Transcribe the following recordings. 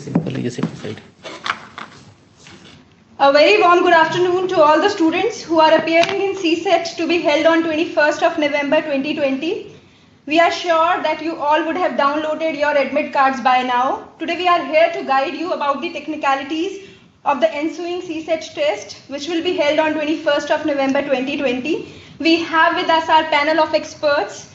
simple. A very warm good afternoon to all the students who are appearing in CSET to be held on 21st of November 2020. We are sure that you all would have downloaded your admit cards by now. Today we are here to guide you about the technicalities of the ensuing CSET test, which will be held on 21st of November 2020. We have with us our panel of experts.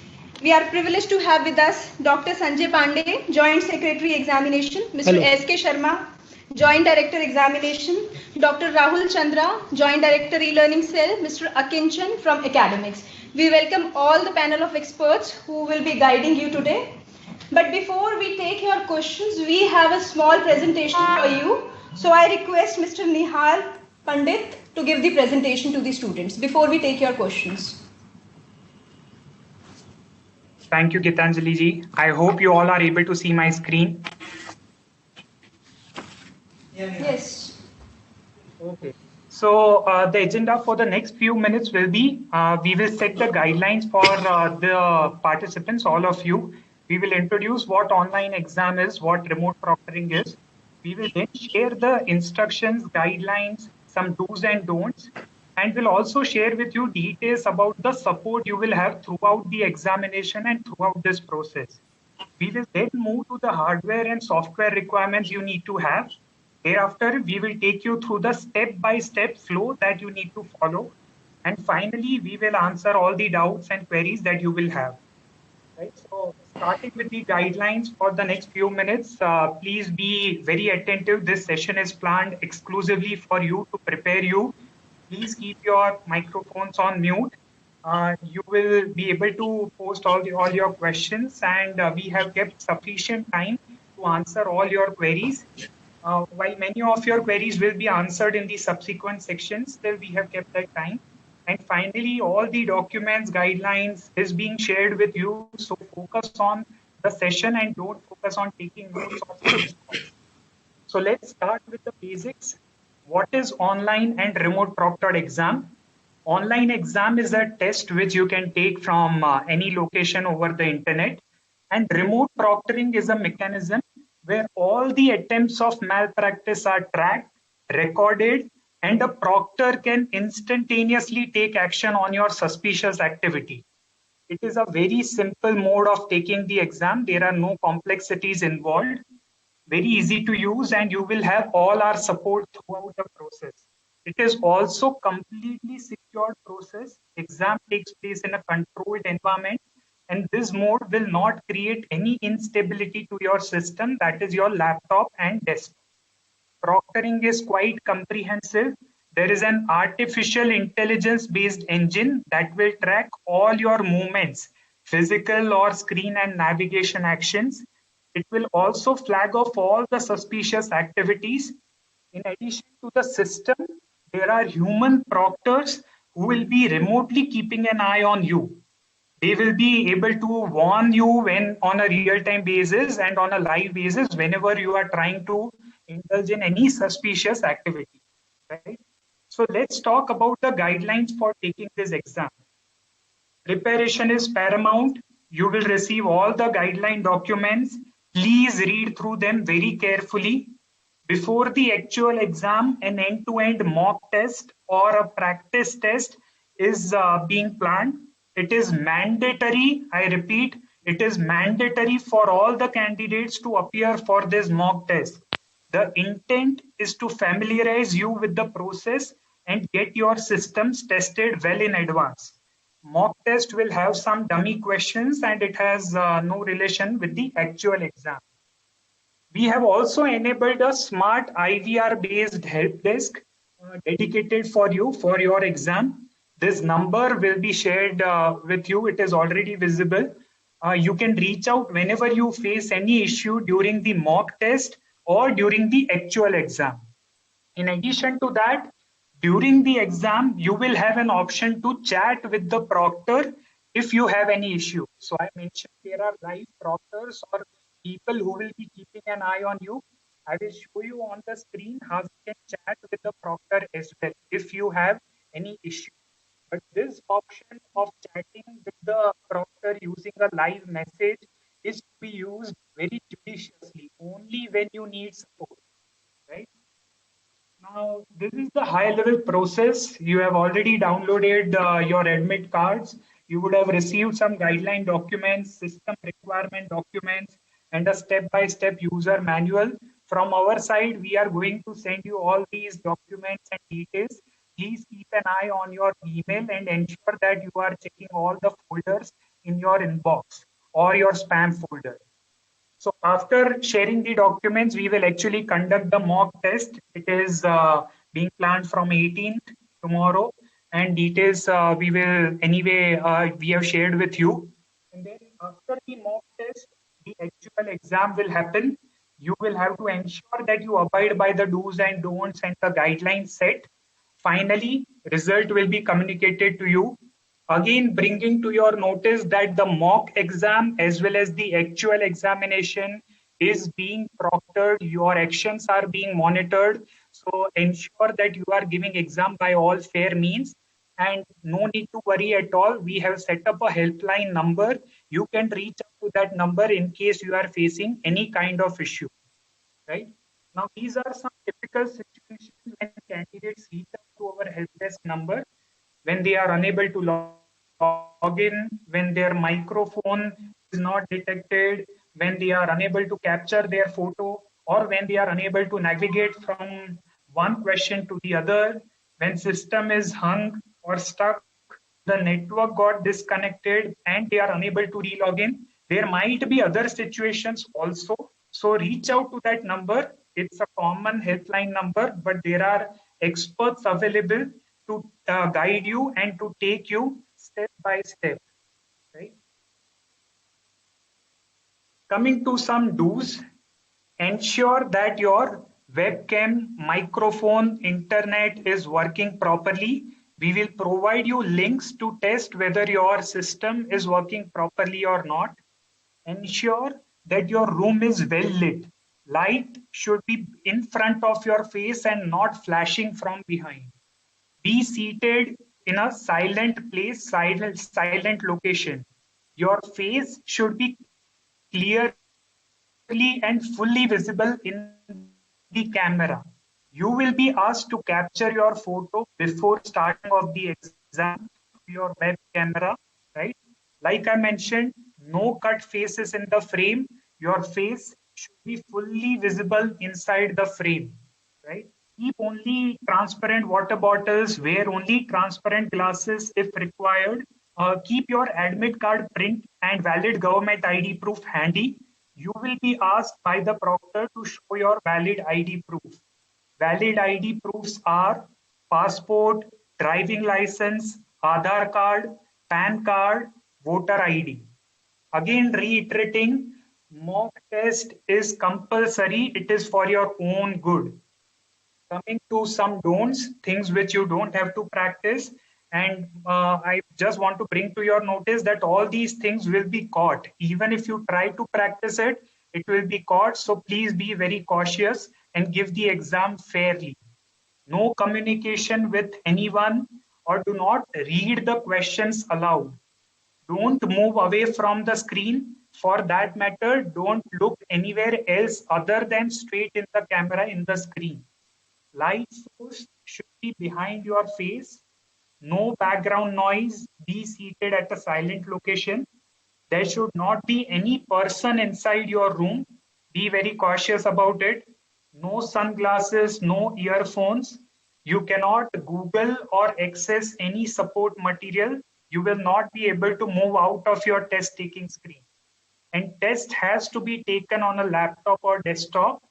We are privileged to have with us Dr. Sanjay Pandey, Joint Secretary Examination, Mr. S.K. Sharma, Joint Director Examination, Dr. Rahul Chandra, Joint Director E-Learning Cell, Mr. Akinchan from Academics. We welcome all the panel of experts who will be guiding you today. But before we take your questions, we have a small presentation for you. So I request Mr. Nihal Pandit to give the presentation to the students before we take your questions. Thank you, Gitanjali ji. I hope you all are able to see my screen. Yes. Okay. So the agenda for the next few minutes will be, we will set the guidelines for the participants, all of you. We will introduce what online exam is, what remote proctoring is. We will then share the instructions, guidelines, some do's and don'ts, and we'll also share with you details about the support you will have throughout the examination and throughout this process. We will then move to the hardware and software requirements you need to have. Thereafter, we will take you through the step-by-step flow that you need to follow. And finally, we will answer all the doubts and queries that you will have. Right? So starting with the guidelines for the next few minutes, please be very attentive. This session is planned exclusively for you to prepare you. Please keep your microphones on mute. You will be able to post all your questions, and we have kept sufficient time to answer all your queries. While many of your queries will be answered in the subsequent sections, still we have kept that time. And finally, all the documents, guidelines is being shared with you. So focus on the session and don't focus on taking notes of things. So let's start with the basics. What is online and remote proctored exam? Online exam is a test which you can take from any location over the internet. And remote proctoring is a mechanism where all the attempts of malpractice are tracked, recorded, and a proctor can instantaneously take action on your suspicious activity. It is a very simple mode of taking the exam. There are no complexities involved. Very easy to use, and you will have all our support throughout the process. It is also completely secured process. Exam takes place in a controlled environment, and this mode will not create any instability to your system, that is your laptop and desktop. Proctoring is quite comprehensive. There is an artificial intelligence based engine that will track all your movements, physical or screen and navigation actions. It will also flag off all the suspicious activities. In addition to the system, there are human proctors who will be remotely keeping an eye on you. They will be able to warn you when on a real-time basis and on a live basis whenever you are trying to indulge in any suspicious activity, right? So let's talk about the guidelines for taking this exam. Preparation is paramount. You will receive all the guideline documents. Please read through them very carefully. Before the actual exam, an end-to-end mock test or a practice test is being planned. It is mandatory, I repeat, it is mandatory for all the candidates to appear for this mock test. The intent is to familiarize you with the process and get your systems tested well in advance. Mock test will have some dummy questions and it has no relation with the actual exam. We have also enabled a smart IVR based help desk dedicated for you for your exam. This number will be shared with you. It is already visible. You can reach out whenever you face any issue during the mock test or during the actual exam. In addition to that, during the exam, you will have an option to chat with the proctor if you have any issue. So I mentioned there are live proctors or people who will be keeping an eye on you. I will show you on the screen how you can chat with the proctor as well if you have any issue. But this option of chatting with the proctor using a live message is to be used very judiciously, only when you need support, right? Now, this is the high level process. You have already downloaded your admit cards. You would have received some guideline documents, system requirement documents, and a step by step user manual. From our side, we are going to send you all these documents and details. Please keep an eye on your email and ensure that you are checking all the folders in your inbox or your spam folder. So after sharing the documents, we will actually conduct the mock test. It is being planned from 18th tomorrow, and details we will anyway we have shared with you. And then after the mock test, the actual exam will happen. You will have to ensure that you abide by the do's and don'ts and the guidelines set. Finally, result will be communicated to you. Again, bringing to your notice that the mock exam as well as the actual examination is being proctored. Your actions are being monitored. So ensure that you are giving exam by all fair means, and no need to worry at all. We have set up a helpline number. You can reach out to that number in case you are facing any kind of issue, right? Now, these are some typical situations when candidates reach out to our help desk number when they are unable to log in, when their microphone is not detected, when they are unable to capture their photo, or when they are unable to navigate from one question to the other, when system is hung or stuck, the network got disconnected and they are unable to relog in. There might be other situations also. So reach out to that number. It's a common helpline number, but there are experts available to guide you and to take you step by step. Right? Coming to some do's, ensure that your webcam, microphone, internet is working properly. We will provide you links to test whether your system is working properly or not. Ensure that your room is well lit. Light should be in front of your face and not flashing from behind. Be seated in a silent place, silent location. Your face should be clearly and fully visible in the camera. You will be asked to capture your photo before starting of the exam to your web camera, right? Like I mentioned, no cut faces in the frame. Your face should be fully visible inside the frame, right? Keep only transparent water bottles, wear only transparent glasses if required. Keep your admit card print and valid government ID proof handy. You will be asked by the proctor to show your valid ID proof. Valid ID proofs are passport, driving license, Aadhaar card, PAN card, voter ID. Again, reiterating, mock test is compulsory. It is for your own good. Coming to some don'ts, things which you don't have to practice. And I just want to bring to your notice that all these things will be caught. Even if you try to practice it, it will be caught. So please be very cautious and give the exam fairly. No communication with anyone, or do not read the questions aloud. Don't move away from the screen. For that matter, don't look anywhere else other than straight in the camera in the screen. Light source should be behind your face. No background noise. Be seated at a silent location. There should not be any person inside your room. Be very cautious about it. No sunglasses, no earphones. You cannot Google or access any support material. You will not be able to move out of your test taking screen. And test has to be taken on a laptop or desktop.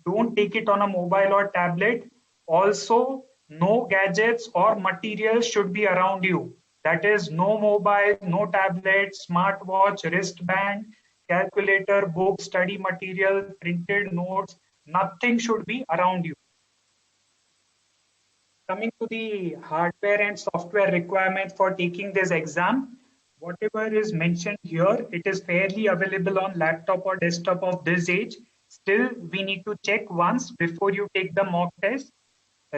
Don't take it on a mobile or tablet. Also, no gadgets or materials should be around you. That is, no mobile, no tablet, smartwatch, wristband, calculator, book, study material, printed notes. Nothing should be around you. Coming to the hardware and software requirements for taking this exam, whatever is mentioned here, it is fairly available on laptop or desktop of this age. Still, we need to check once before you take the mock test.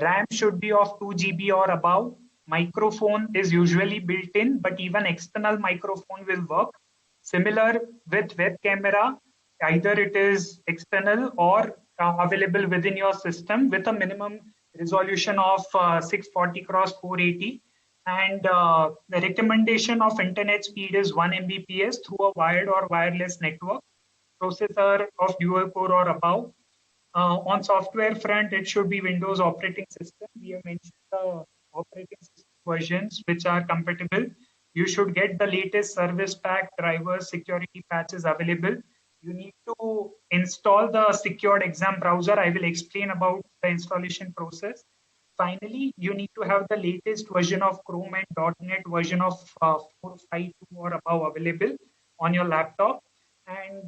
RAM should be of 2 GB or above. Microphone is usually built in, but even external microphone will work. Similar with web camera, Either it is external or available within your system with a minimum resolution of 640 cross 480, and the recommendation of internet speed is 1 Mbps through a wired or wireless network, processor of dual core or above. On software front, it should be Windows operating system. We have mentioned the operating system versions which are compatible. You should get the latest service pack, drivers, security patches available. You need to install the secured exam browser. I will explain about the installation process. Finally, you need to have the latest version of Chrome and .NET version of 4.5.2 or above available on your laptop. And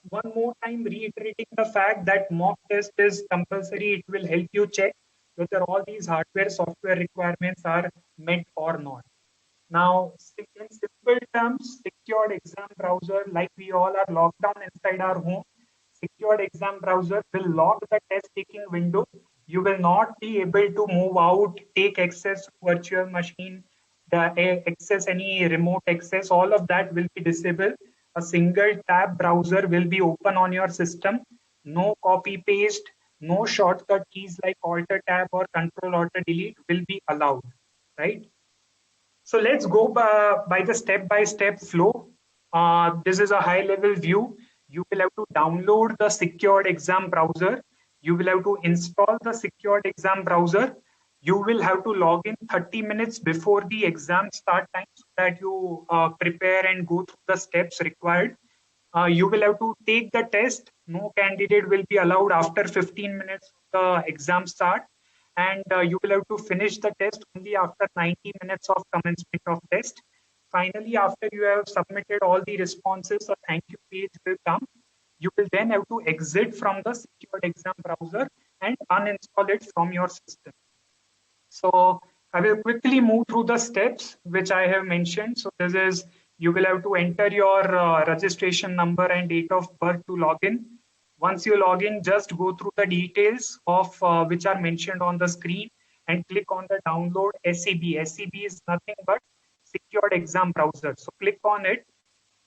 one more time, reiterating the fact that mock test is compulsory. It will help you check whether all these hardware software requirements are met or not. Now, in simple terms, secured exam browser, like we all are locked down inside our home, secured exam browser will lock the test taking window. You will not be able to move out, take access to virtual machine, access any remote access. All of that will be disabled. A single tab browser will be open on your system. No copy paste, no shortcut keys like Alt Tab or Control Alt Delete will be allowed, right? So let's go by the step-by-step flow. This is a high-level view. You will have to download the secured exam browser. You will have to install the secured exam browser. You will have to log in 30 minutes before the exam start time so that you prepare and go through the steps required. You will have to take the test. No candidate will be allowed after 15 minutes of the exam start, and you will have to finish the test only after 90 minutes of commencement of test. Finally, after you have submitted all the responses, a thank you page will come. You will then have to exit from the secured exam browser and uninstall it from your system. So I will quickly move through the steps which I have mentioned. So this is, you will have to enter your registration number and date of birth to log in. Once you log in, just go through the details of which are mentioned on the screen and click on the download SEB. SEB is nothing but secured exam browser. So click on it,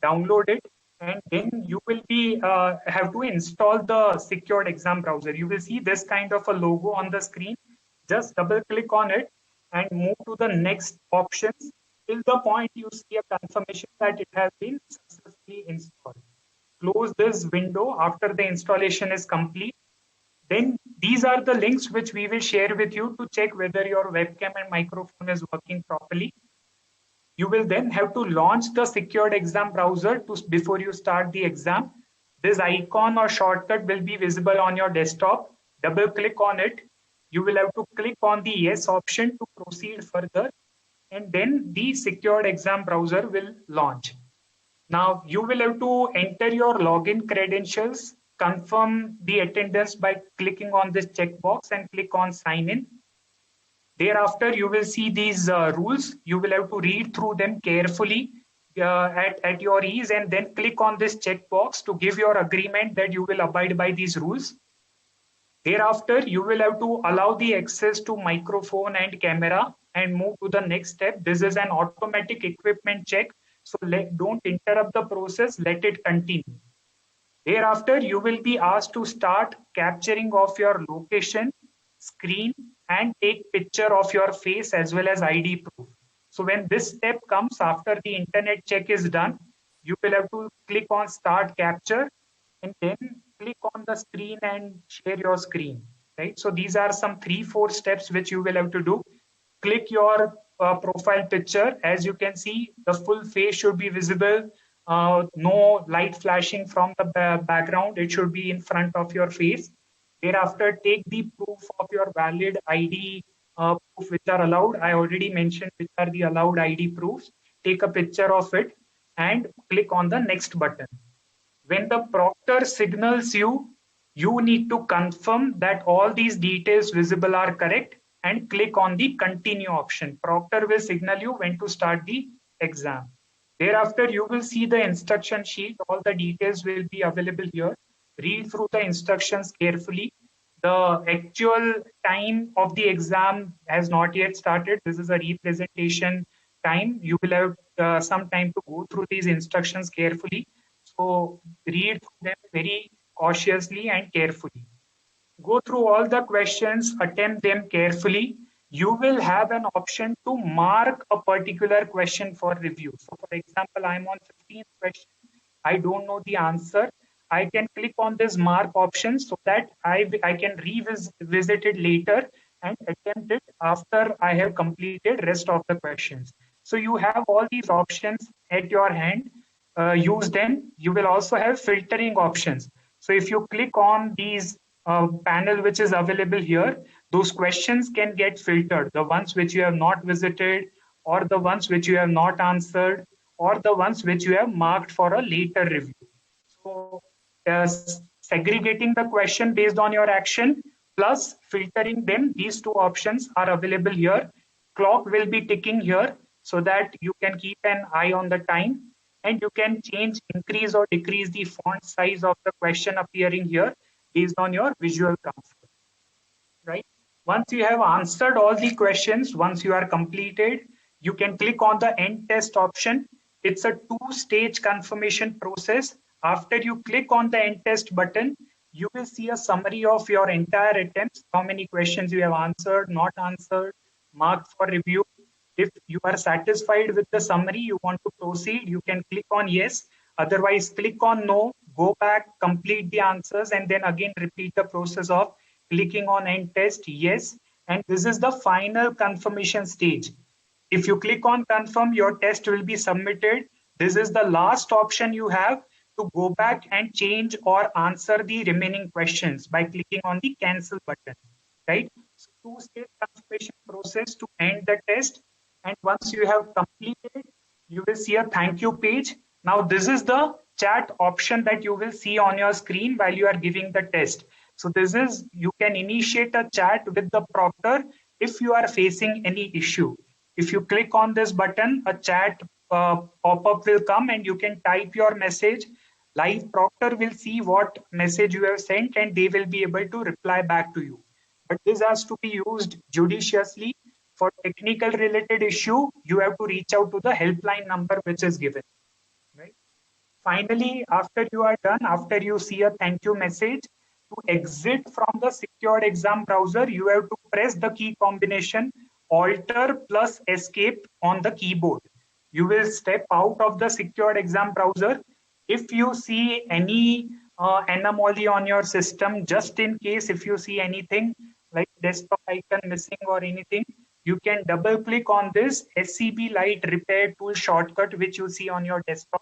download it, and then you will be have to install the secured exam browser. You will see this kind of a logo on the screen. Just double click on it and move to the next options till the point you see a confirmation that it has been successfully installed. Close this window after the installation is complete. Then these are the links which we will share with you to check whether your webcam and microphone is working properly. You will then have to launch the secured exam browser before you start the exam. This icon or shortcut will be visible on your desktop. Double click on it. You will have to click on the yes option to proceed further, and then the secured exam browser will launch. Now you will have to enter your login credentials, confirm the attendance by clicking on this checkbox and click on sign in. Thereafter, you will see these rules. You will have to read through them carefully at your ease, and then click on this checkbox to give your agreement that you will abide by these rules. Thereafter, you will have to allow the access to microphone and camera and move to the next step. This is an automatic equipment check. So don't interrupt the process, let it continue. Thereafter, you will be asked to start capturing of your location, screen, and take picture of your face as well as ID proof. So when this step comes after the internet check is done, you will have to click on start capture and then click on the screen and share your screen, right? So these are some 3-4 steps which you will have to do. Click your profile picture. As you can see, the full face should be visible. No light flashing from the background. It should be in front of your face. Thereafter, take the proof of your valid ID proof which are allowed. I already mentioned which are the allowed ID proofs. Take a picture of it and click on the next button. When the proctor signals you, you need to confirm that all these details visible are correct and click on the continue option. Proctor will signal you when to start the exam. Thereafter, you will see the instruction sheet. All the details will be available here. Read through the instructions carefully. The actual time of the exam has not yet started. This is a representation time. You will have some time to go through these instructions carefully. So So read them very cautiously and carefully. Go through all the questions, attempt them carefully. You will have an option to mark a particular question for review. So for example, I'm on 15th question. I don't know the answer. I can click on this mark option so that I can revisit it later and attempt it after I have completed rest of the questions. So you have all these options at your hand. Use them. You will also have filtering options. So if you click on these panel which is available here, those questions can get filtered. The ones which you have not visited, or the ones which you have not answered, or the ones which you have marked for a later review. So segregating the question based on your action plus filtering them, these two options are available here. Clock will be ticking here so that you can keep an eye on the time, and you can change, increase or decrease the font size of the question appearing here based on your visual comfort, right? Once you have answered all the questions, once you are completed, you can click on the end test option. It's a two-stage confirmation process. After you click on the end test button, you will see a summary of your entire attempts, how many questions you have answered, not answered, marked for review. If you are satisfied with the summary, you want to proceed, you can click on yes. Otherwise, click on no, go back, complete the answers, and then again repeat the process of clicking on end test, yes. And this is the final confirmation stage. If you click on confirm, your test will be submitted. This is the last option you have to go back and change or answer the remaining questions by clicking on the cancel button, right? So two-stage confirmation process to end the test. And once you have completed, you will see a thank you page. Now this is the chat option that you will see on your screen while you are giving the test. So this is, you can initiate a chat with the proctor if you are facing any issue. If you click on this button, a chat pop-up will come and you can type your message. Live proctor will see what message you have sent and they will be able to reply back to you. But this has to be used judiciously. For technical related issue, you have to reach out to the helpline number which is given. Right? Finally, after you are done, after you see a thank you message, to exit from the secured exam browser, you have to press the key combination Alter plus Escape on the keyboard. You will step out of the secured exam browser. If you see any anomaly on your system, just in case if you see anything like desktop icon missing or anything, you can double click on this SCB Lite repair tool shortcut which you see on your desktop.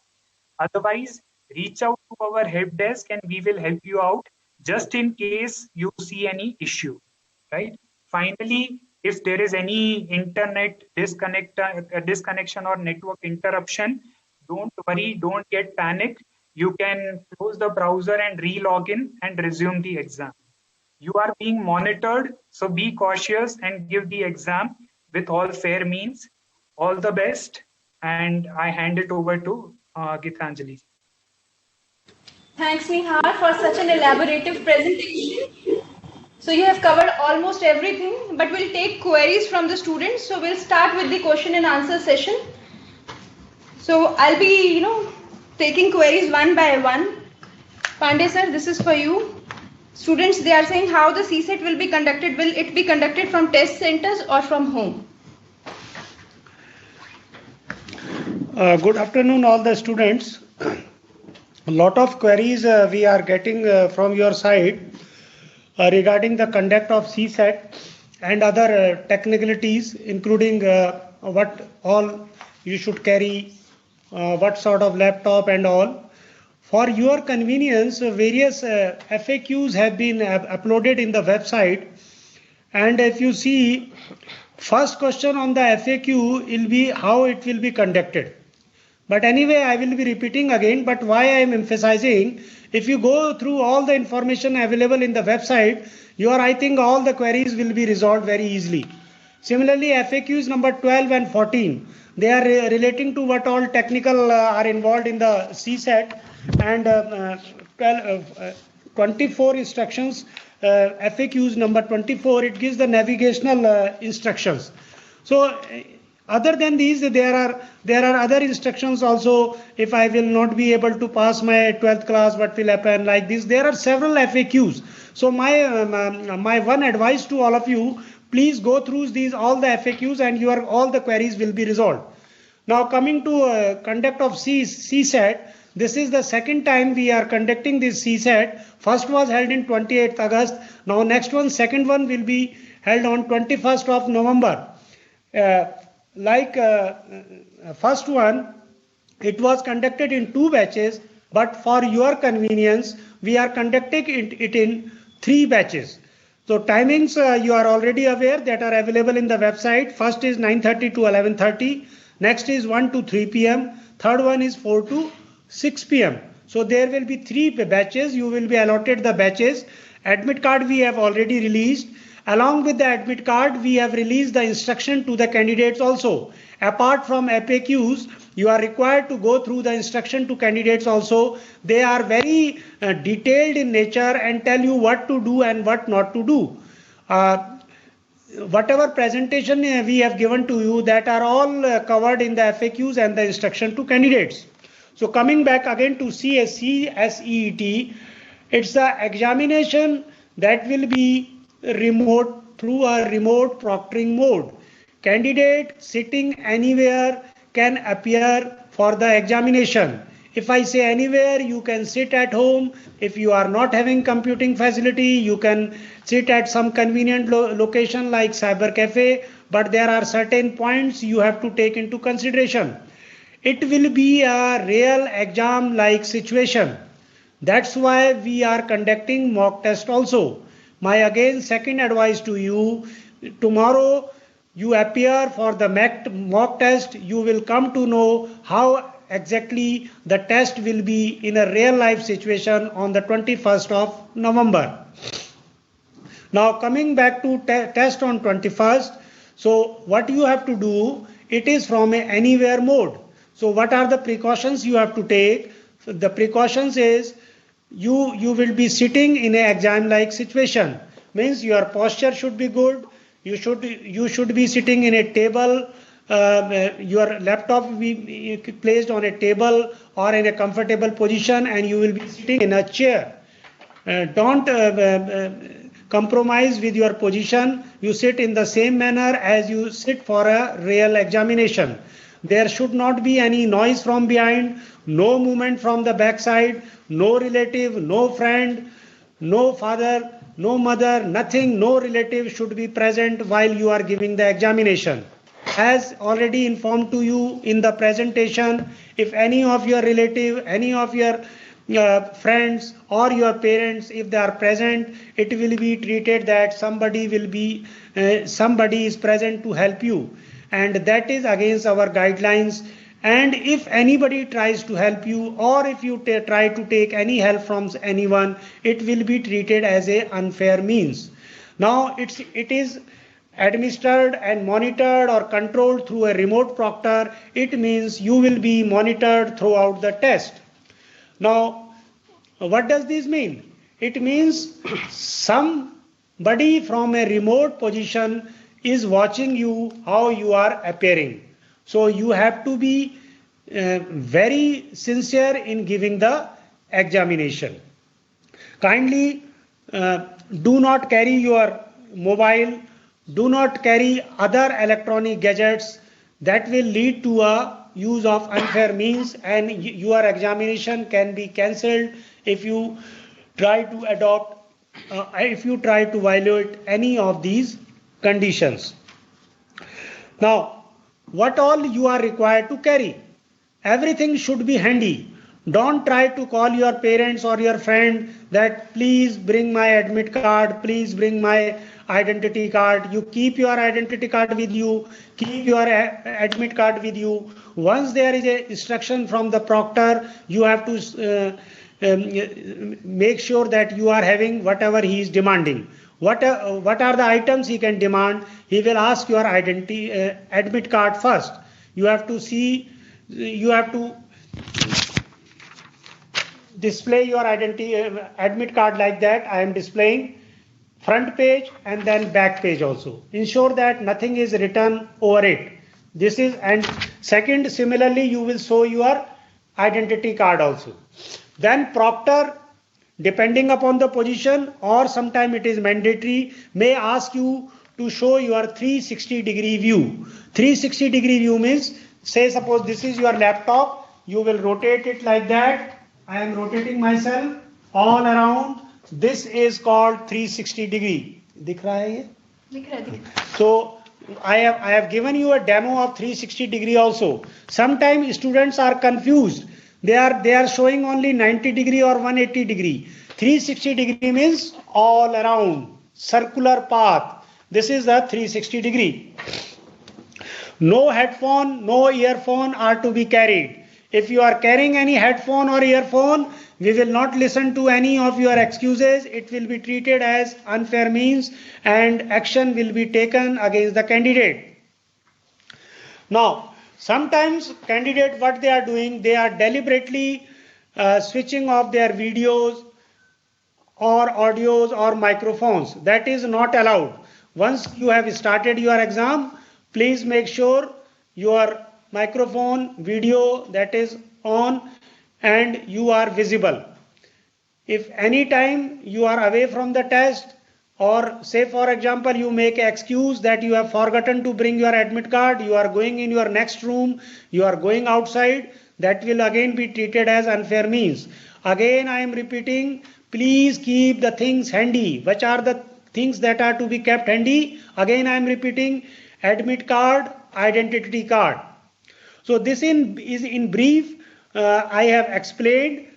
Otherwise, reach out to our help desk and we will help you out just in case you see any issue, right? Finally, if there is any internet disconnection or network interruption, don't worry, don't get panicked. You can close the browser and re-log in and resume the exam. You are being monitored, so be cautious and give the exam with all fair means. All the best, and I hand it over to Gitanjali. Thanks, Nihar, for such an elaborative presentation. So you have covered almost everything, but we'll take queries from the students. So we'll start with the question and answer session. So I'll be, taking queries one by one. Pandey sir, this is for you. Students, they are saying how the CSET will be conducted. Will it be conducted from test centers or from home? Good afternoon, all the students. A lot of queries we are getting from your side regarding the conduct of CSET and other technicalities, including what all you should carry, what sort of laptop and all. For your convenience, various FAQs have been uploaded in the website. And if you see, first question on the FAQ will be how it will be conducted. But anyway, I will be repeating again, but why I am emphasizing, if you go through all the information available in the website, I think all the queries will be resolved very easily. Similarly, FAQs number 12 and 14, they are relating to what all technical are involved in the CSET, and 24 instructions, FAQs number 24, it gives the navigational instructions. So Other than these, there are other instructions also. If I will not be able to pass my 12th class, what will happen, like this? There are several FAQs. So my one advice to all of you, please go through these all the FAQs and all the queries will be resolved. Now coming to conduct of CSAT, this is the second time we are conducting this CSAT. First was held in 28th August. Now next one, second one will be held on 21st of November. First one, it was conducted in 2 batches, but for your convenience, we are conducting it in 3 batches. So timings you are already aware that are available in the website. First is 9:30 to 11:30. Next is 1 to 3 p.m. Third one is 4 to 6 p.m. So there will be 3 batches. You will be allotted the batches. Admit card we have already released. Along with the admit card, we have released the instruction to the candidates also. Apart from FAQs, you are required to go through the instruction to candidates also. They are very detailed in nature and tell you what to do and what not to do. Whatever presentation we have given to you, that are all covered in the FAQs and the instruction to candidates. So coming back again to CSET, it's the examination that will be remote through a remote proctoring mode. Candidate sitting anywhere can appear for the examination. If I say anywhere, you can sit at home. If you are not having computing facility, you can sit at some convenient location like cyber cafe, but there are certain points you have to take into consideration. It will be a real exam like situation. That's why we are conducting mock test also. My again second advice to you, tomorrow you appear for the mock test, you will come to know how exactly the test will be in a real life situation on the 21st of November. Now coming back to test on 21st, so what you have to do, it is from a anywhere mode. So what are the precautions you have to take? So the precautions is you will be sitting in an exam like situation, means your posture should be good. You should be sitting in a table. Your laptop will be placed on a table or in a comfortable position, and you will be sitting in a chair. Don't compromise with your position. You sit in the same manner as you sit for a real examination. There should not be any noise from behind, no movement from the backside, no relative, no friend, no father, no mother, nothing, no relative should be present while you are giving the examination. As already informed to you in the presentation, if any of your relative, any of your friends or your parents, if they are present, it will be treated that somebody is present to help you, and that is against our guidelines. And if anybody tries to help you, or if you try to take any help from anyone, it will be treated as a unfair means. Now it is administered and monitored or controlled through a remote proctor. It means you will be monitored throughout the test. Now what does this mean? It means somebody from a remote position is watching you how you are appearing. So you have to be very sincere in giving the examination. Kindly do not carry your mobile, do not carry other electronic gadgets that will lead to a use of unfair means, and your examination can be cancelled if you try to violate any of these conditions. Now, what all you are required to carry? Everything should be handy. Don't try to call your parents or your friend that please bring my admit card, please bring my identity card. You keep your identity card with you, keep your admit card with you. Once there is a instruction from the proctor, you have to make sure that you are having whatever he is demanding. What are the items he can demand? He will ask your identity admit card first. You have to display your identity admit card like that. I am displaying front page and then back page also. Ensure that nothing is written over it. This is, and second, similarly, you will show your identity card also. Then proctor, depending upon the position or sometime it is mandatory, may ask you to show your 360-degree view. 360-degree view means, say suppose this is your laptop, you will rotate it like that. I am rotating myself all around. This is called 360-degree. Dikh raha hai ye? दिख रहा है. So I have given you a demo of 360-degree also. Sometimes students are confused. They are showing only 90-degree or 180-degree. 360-degree means all around, circular path. This is the 360-degree. No headphone, no earphone are to be carried. If you are carrying any headphone or earphone, we will not listen to any of your excuses. It will be treated as unfair means and action will be taken against the candidate. Now, sometimes candidate, what they are doing, they are deliberately switching off their videos or audios or microphones. That is not allowed. Once you have started your exam, please make sure your microphone, video, that is on and you are visible. If any time you are away from the test, or say for example you make an excuse that you have forgotten to bring your admit card, you are going in your next room, you are going outside, that will again be treated as unfair means. Again I am repeating, please keep the things handy. Which are the things that are to be kept handy? Again I am repeating, admit card, identity card. So this is in brief, I have explained.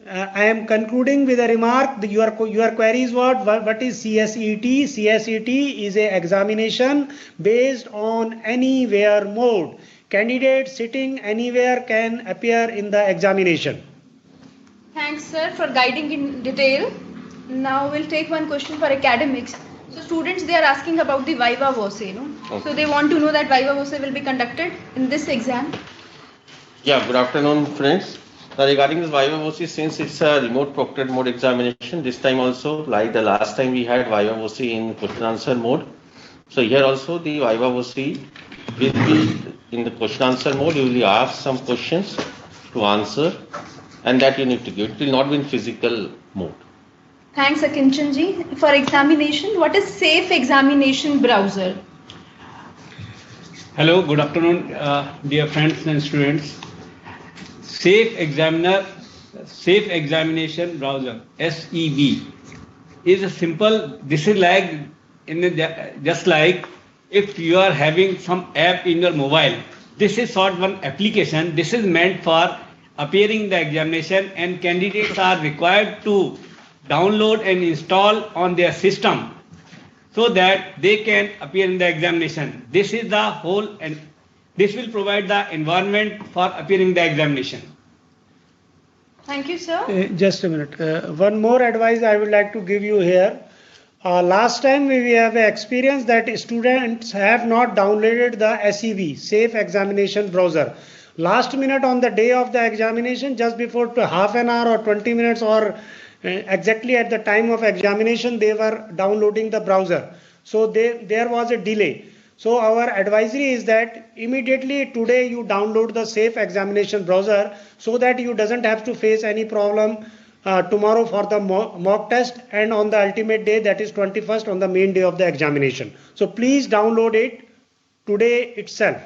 I am concluding with a remark. Your query is what is CSET? CSET is a examination based on anywhere mode. Candidate sitting anywhere can appear in the examination. Thanks, sir, for guiding in detail. Now we'll take one question for academics. So students, they are asking about the Viva Voce, Okay. So they want to know that Viva Voce will be conducted in this exam. Yeah, good afternoon, friends. Now regarding this Viva Voce, since it's a remote proctored mode examination, this time also, like the last time we had Viva Voce in question answer mode. So here also the Viva Voce will be in the question answer mode. You will be asked some questions to answer and that you need to give. It will not be in physical mode. Thanks, Akinchan ji. For examination, what is Safe Examination Browser? Hello, good afternoon, dear friends and students. Safe Examination Browser (SEB) is a simple. This is like just like if you are having some app in your mobile. This is sort of one application. This is meant for appearing in the examination, and candidates are required to download and install on their system so that they can appear in the examination. This is the whole, and this will provide the environment for appearing in the examination. Thank you, sir. Just a minute. One more advice I would like to give you here. Last time we have experienced that students have not downloaded the SEB, Safe Examination Browser. Last minute on the day of the examination, just before half an hour or 20 minutes or exactly at the time of examination, they were downloading the browser. So there was a delay. So our advisory is that immediately today you download the Safe Examination Browser so that you doesn't have to face any problem tomorrow for the mock test and on the ultimate day, that is 21st, on the main day of the examination. So please download it today itself.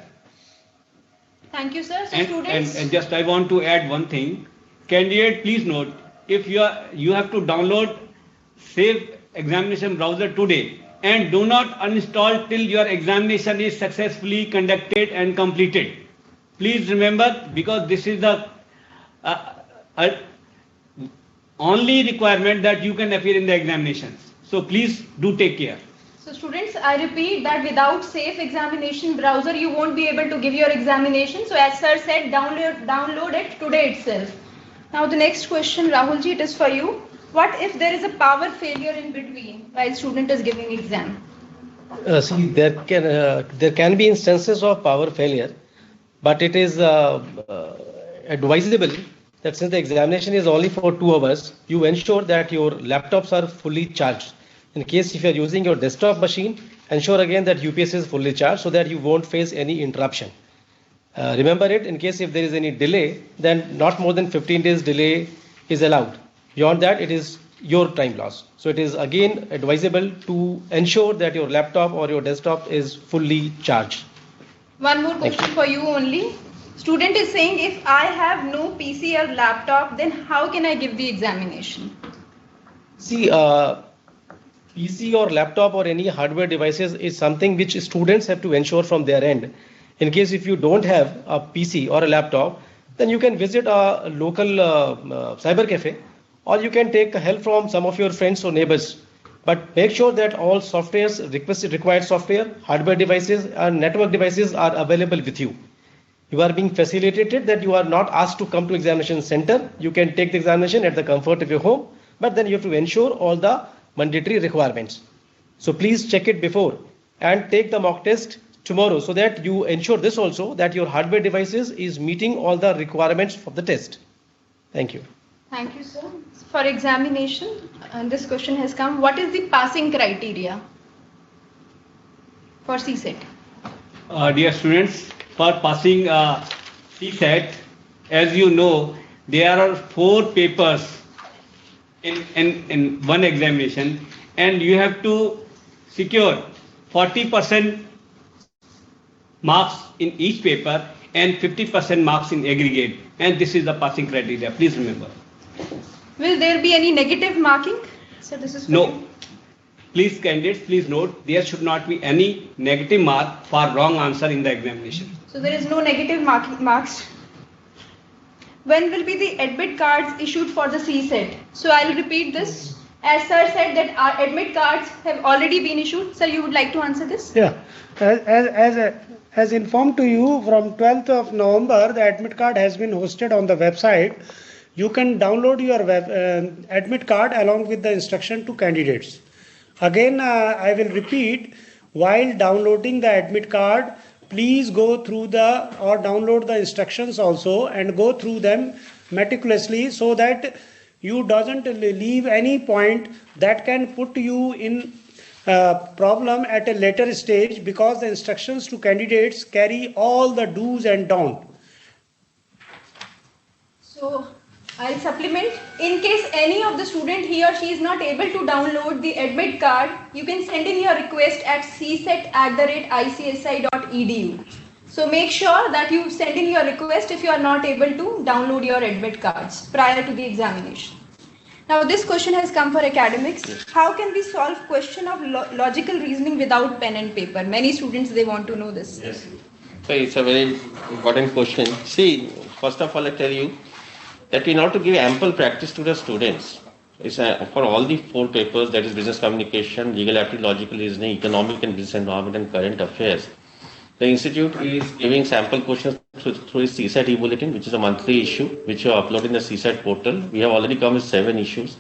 Thank you, sir. So students, and just I want to add one thing. Candidate, please note, if you have to download Safe Examination Browser today and do not uninstall till your examination is successfully conducted and completed. Please remember, because this is the only requirement that you can appear in the examinations. So please do take care. So students, I repeat that without Safe Examination Browser, you won't be able to give your examination. So as sir said, download it today itself. Now the next question, Rahulji, it is for you. What if there is a power failure in between while student is giving exam? See, there can be instances of power failure, but it is advisable that since the examination is only for 2 hours, you ensure that your laptops are fully charged. In case if you are using your desktop machine ensure again that UPS is fully charged so that you won't face any interruption. Remember it, in case if there is any delay, then not more than 15 days delay is allowed. Beyond that, it is your time loss. So it is again advisable to ensure that your laptop or your desktop is fully charged. One more question for you only. Student is saying, if I have no PC or laptop, then how can I give the examination? See, PC or laptop or any hardware devices is something which students have to ensure from their end. In case if you don't have a PC or a laptop, then you can visit a local cyber cafe, or you can take help from some of your friends or neighbors. But make sure that all softwares, required software, hardware devices and network devices are available with you. You are being facilitated that you are not asked to come to examination center. You can take the examination at the comfort of your home, but then you have to ensure all the mandatory requirements. So please check it before and take the mock test tomorrow so that you ensure this also, that your hardware devices is meeting all the requirements of the test. Thank you. Thank you, sir. For examination, this question has come. What is the passing criteria for CSET? Dear students, for passing CSET, as you know, there are 4 papers in one examination, and you have to secure 40% marks in each paper and 50% marks in aggregate, and this is the passing criteria. Please remember. Will there be any negative marking? So this is for No. you. Please, candidates, please note, there should not be any negative mark for wrong answer in the examination. So there is no negative marks. When will be the admit cards issued for the CSET? So I will repeat this. As sir said that our admit cards have already been issued. Sir, you would like to answer this? Yeah, as informed to you, from 12th of November, the admit card has been hosted on the website. You can download your admit card along with the instruction to candidates. Again, I will repeat, while downloading the admit card, please go through or download the instructions also and go through them meticulously so that you doesn't leave any point that can put you in problem at a later stage, because the instructions to candidates carry all the do's and don'ts. So I'll supplement. In case any of the student, he or she is not able to download the admit card, you can send in your request at cset@icsi.edu. So make sure that you send in your request if you are not able to download your admit cards prior to the examination. Now this question has come for academics. How can we solve question of logical reasoning without pen and paper? Many students, they want to know this. Yes. So it's a very important question. See, first of all, I tell you that in order to give ample practice to the students, for all the 4 papers, that is business communication, legal aptitude, logical reasoning, economic and business environment, and current affairs, the institute is giving sample questions through its CSAT e-bulletin, which is a monthly issue, which you upload in the CSAT portal. We have already come with 7 issues.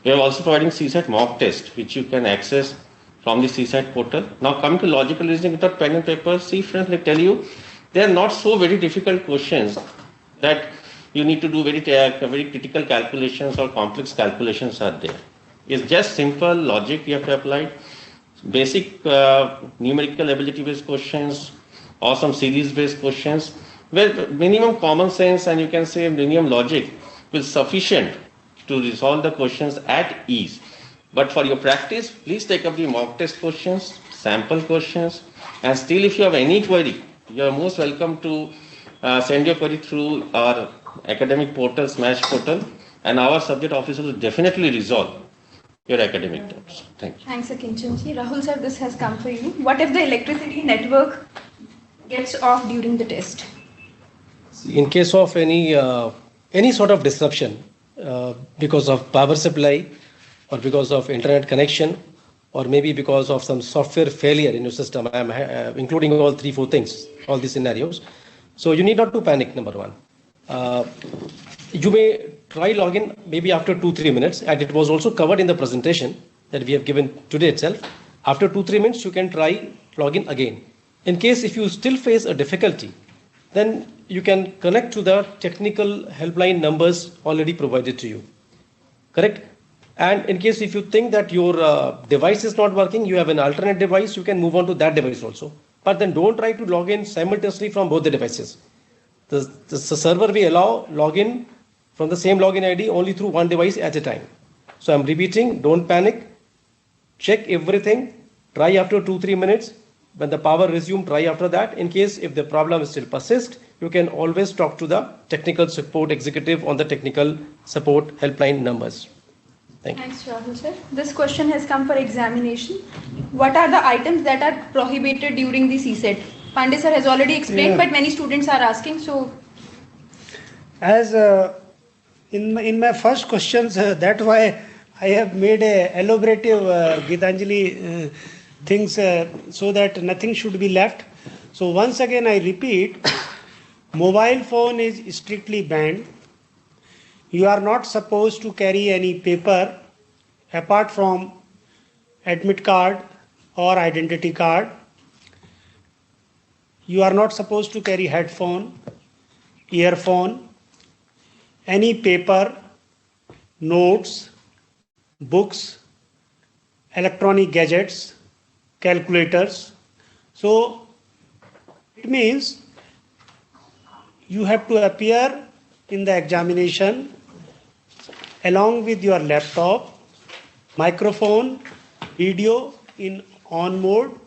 We are also providing CSAT mock test, which you can access from the CSAT portal. Now coming to logical reasoning without pen and paper, see friends, I tell you, they are not so very difficult questions that you need to do very critical calculations or complex calculations are there. It's just simple logic you have to apply, basic numerical ability based questions or some series based questions where minimum common sense and you can say minimum logic will sufficient to resolve the questions at ease. But for your practice, please take up the mock test questions, sample questions, and still if you have any query, you are most welcome to send your query through our academic portal, Smash portal, and our subject officers will definitely resolve your academic doubts. Thank you. Thanks, Akinchanji. Rahul sir, this has come for you. What if the electricity network gets off during the test? In case of any sort of disruption because of power supply or because of internet connection or maybe because of some software failure in your system, I am including all 3-4 things, all these scenarios. So you need not to panic, number one. You may try login maybe after 2-3 minutes, and it was also covered in the presentation that we have given today itself. After 2-3 minutes, you can try login again. In case if you still face a difficulty, then you can connect to the technical helpline numbers already provided to you. Correct? And in case if you think that your device is not working, you have an alternate device, you can move on to that device also. But then don't try to log in simultaneously from both the devices. The server will allow login from the same login ID only through one device at a time. So I'm repeating, don't panic. Check everything. Try after 2-3 minutes. When the power resumes, try after that. In case if the problem still persists, you can always talk to the technical support executive on the technical support helpline numbers. Thank you. Thanks, Rahul sir. This question has come for examination. What are the items that are prohibited during the CSET? Pandey sir has already explained, but many students are asking. So, As in my first questions, that's why I have made a elaborative Gitanjali things so that nothing should be left. So once again I repeat, mobile phone is strictly banned. You are not supposed to carry any paper apart from admit card or identity card. You are not supposed to carry headphone, earphone, any paper, notes, books, electronic gadgets, calculators. So it means you have to appear in the examination along with your laptop, microphone, video in on mode,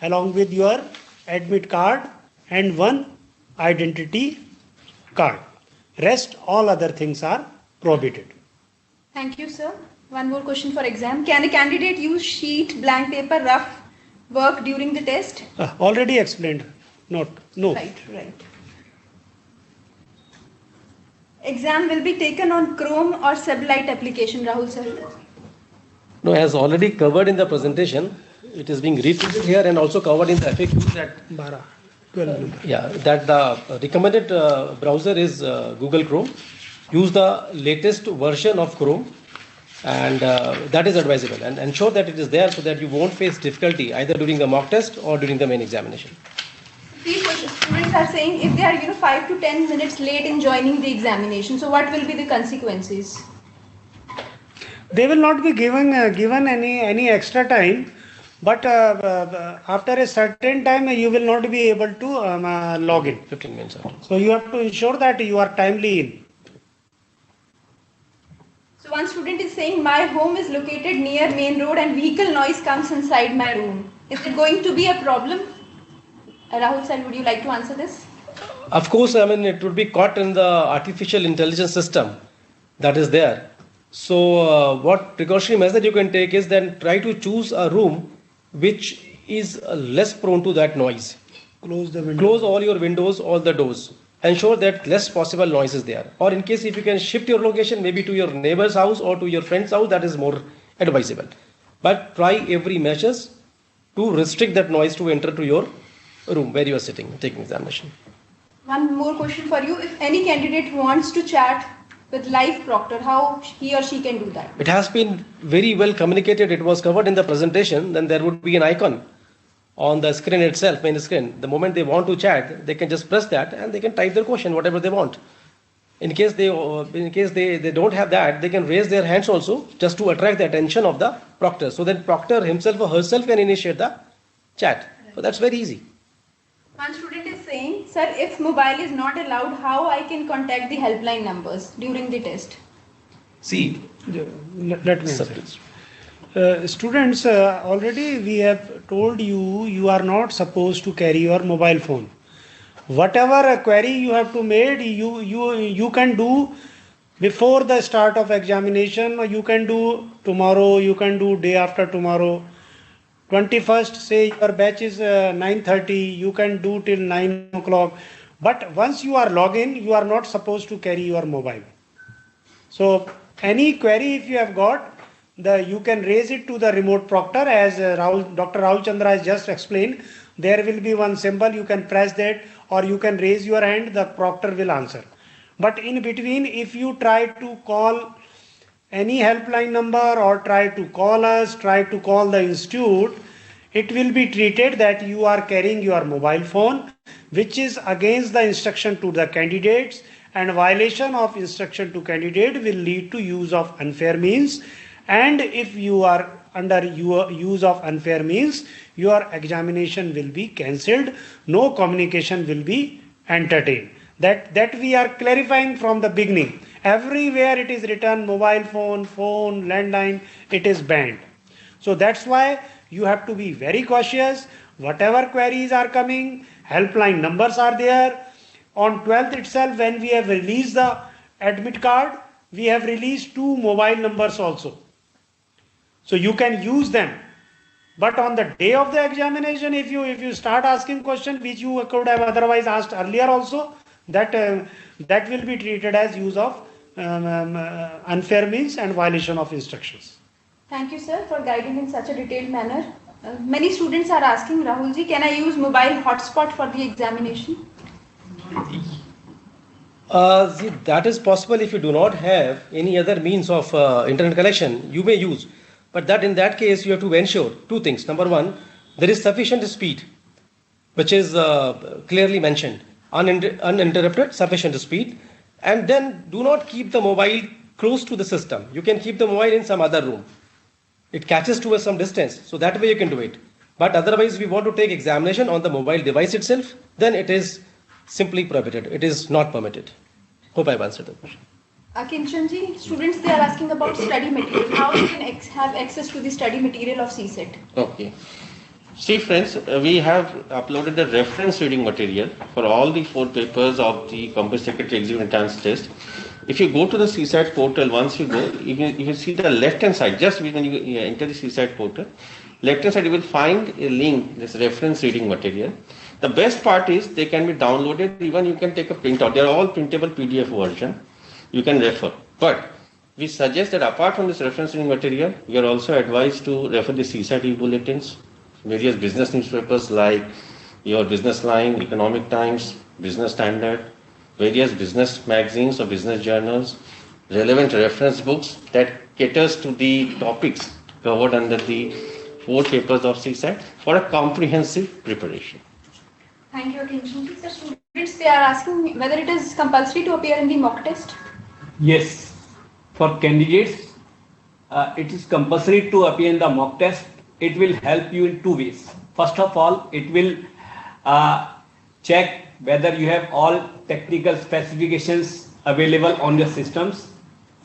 along with your admit card and one identity card. Rest all other things are prohibited. thank you, sir. One more question for exam. Can a candidate use sheet, blank paper, rough work during the test? Already explained. No. Right. Exam will be taken on Chrome or Sublite application, Rahul sir. No, as already covered in the presentation, it is being repeated here and also covered in the FAQ that 12. that the recommended browser is Google Chrome. Use the latest version of Chrome, and that is advisable. And ensure that it is there so that you won't face difficulty either during the mock test or during the main examination. These students are saying if they are 5 to 10 minutes late in joining the examination, so what will be the consequences? They will not be given any extra time, but after a certain time you will not be able to log in. 15 minutes after. So you have to ensure that you are timely in. So one student is saying my home is located near main road and vehicle noise comes inside my room. Is it going to be a problem? Rahul sir, would you like to answer this? Of course, I mean, it would be caught in the artificial intelligence system that is there. So what precautionary measure you can take is then try to choose a room which is less prone to that noise. Close the window. Close all your windows, all the doors. Ensure that less possible noise is there. Or in case if you can shift your location maybe to your neighbor's house or to your friend's house, that is more advisable. But try every measures to restrict that noise to enter to your room where you are sitting, taking examination. One more question for you. If any candidate wants to chat with live proctor, how he or she can do that? It has been very well communicated. It was covered in the presentation. Then there would be an icon on the screen itself, main screen. The moment they want to chat, they can just press that and they can type their question, whatever they want. In case they don't have that, they can raise their hands also just to attract the attention of the proctor. So then proctor himself or herself can initiate the chat. So that's very easy. One student is saying, sir, if mobile is not allowed, how I can contact the helpline numbers during the test? See, Let me answer. Students, already we have told you are not supposed to carry your mobile phone. Whatever query you have to make, you can do before the start of examination, or you can do tomorrow, you can do day after tomorrow. 21st, say your batch is 9:30, you can do till 9 o'clock. But once you are logged in, you are not supposed to carry your mobile. So any query if you have got, you can raise it to the remote proctor as Dr. Rahul Chandra has just explained. There will be one symbol, you can press that or you can raise your hand, the proctor will answer. But in between, if you try to call any helpline number or try to call us, try to call the institute, it will be treated that you are carrying your mobile phone, which is against the instruction to the candidates and violation of instruction to candidate will lead to use of unfair means, and if you are under your use of unfair means, your examination will be cancelled, no communication will be entertained. That we are clarifying from the beginning. Everywhere it is written mobile phone, landline, it is banned. So that's why you have to be very cautious. Whatever queries are coming, helpline numbers are there. On 12th itself, when we have released the admit card, we have released 2 mobile numbers also. So you can use them. But on the day of the examination, if you start asking questions which you could have otherwise asked earlier also, that will be treated as use of unfair means and violation of instructions. Thank you, sir, for guiding in such a detailed manner. Many students are asking, Rahulji, can I use mobile hotspot for the examination? That is possible if you do not have any other means of internet connection, you may use. But in that case, you have to ensure 2 things. Number 1, there is sufficient speed, which is clearly mentioned. Uninterrupted, sufficient speed. And then do not keep the mobile close to the system. You can keep the mobile in some other room. It catches to some distance, so that way you can do it. But otherwise, we want to take examination on the mobile device itself, then it is simply prohibited. It is not permitted. Hope I've answered the question. Akinchanji, students, they are asking about study material. How you can have access to the study material of CSET? Okay. See friends, we have uploaded the reference reading material for all the 4 papers of the Company Secretary Executive Entrance Test. If you go to the CSAT portal, once you go, you can see the left hand side, just when you enter the CSAT portal, left hand side you will find a link, this reference reading material. The best part is they can be downloaded, even you can take a printout. They are all printable PDF version. You can refer. But we suggest that apart from this reference reading material, we are also advised to refer the CSAT e-bulletins, various business newspapers like your Business Line, Economic Times, Business Standard, various business magazines or business journals, relevant reference books that caters to the topics covered under the 4 papers of CSAT for a comprehensive preparation. Thank you, Akinchanji. Sir, students, they are asking whether it is compulsory to appear in the mock test. Yes, for candidates, it is compulsory to appear in the mock test. It will help you in 2 ways. First of all, it will check whether you have all technical specifications available on your systems,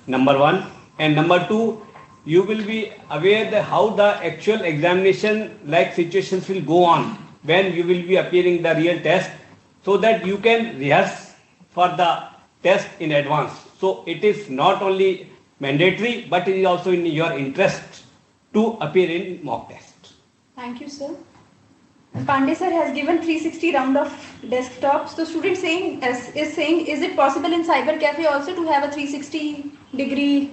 number 1. And number 2, you will be aware that how the actual examination like situations will go on when you will be appearing the real test, so that you can rehearse for the test in advance. So it is not only mandatory, but it is also in your interest to appear in mock test. Thank you, sir. Pandey sir has given 360 round of desktops. So student is saying, is it possible in Cyber Cafe also to have a 360 degree?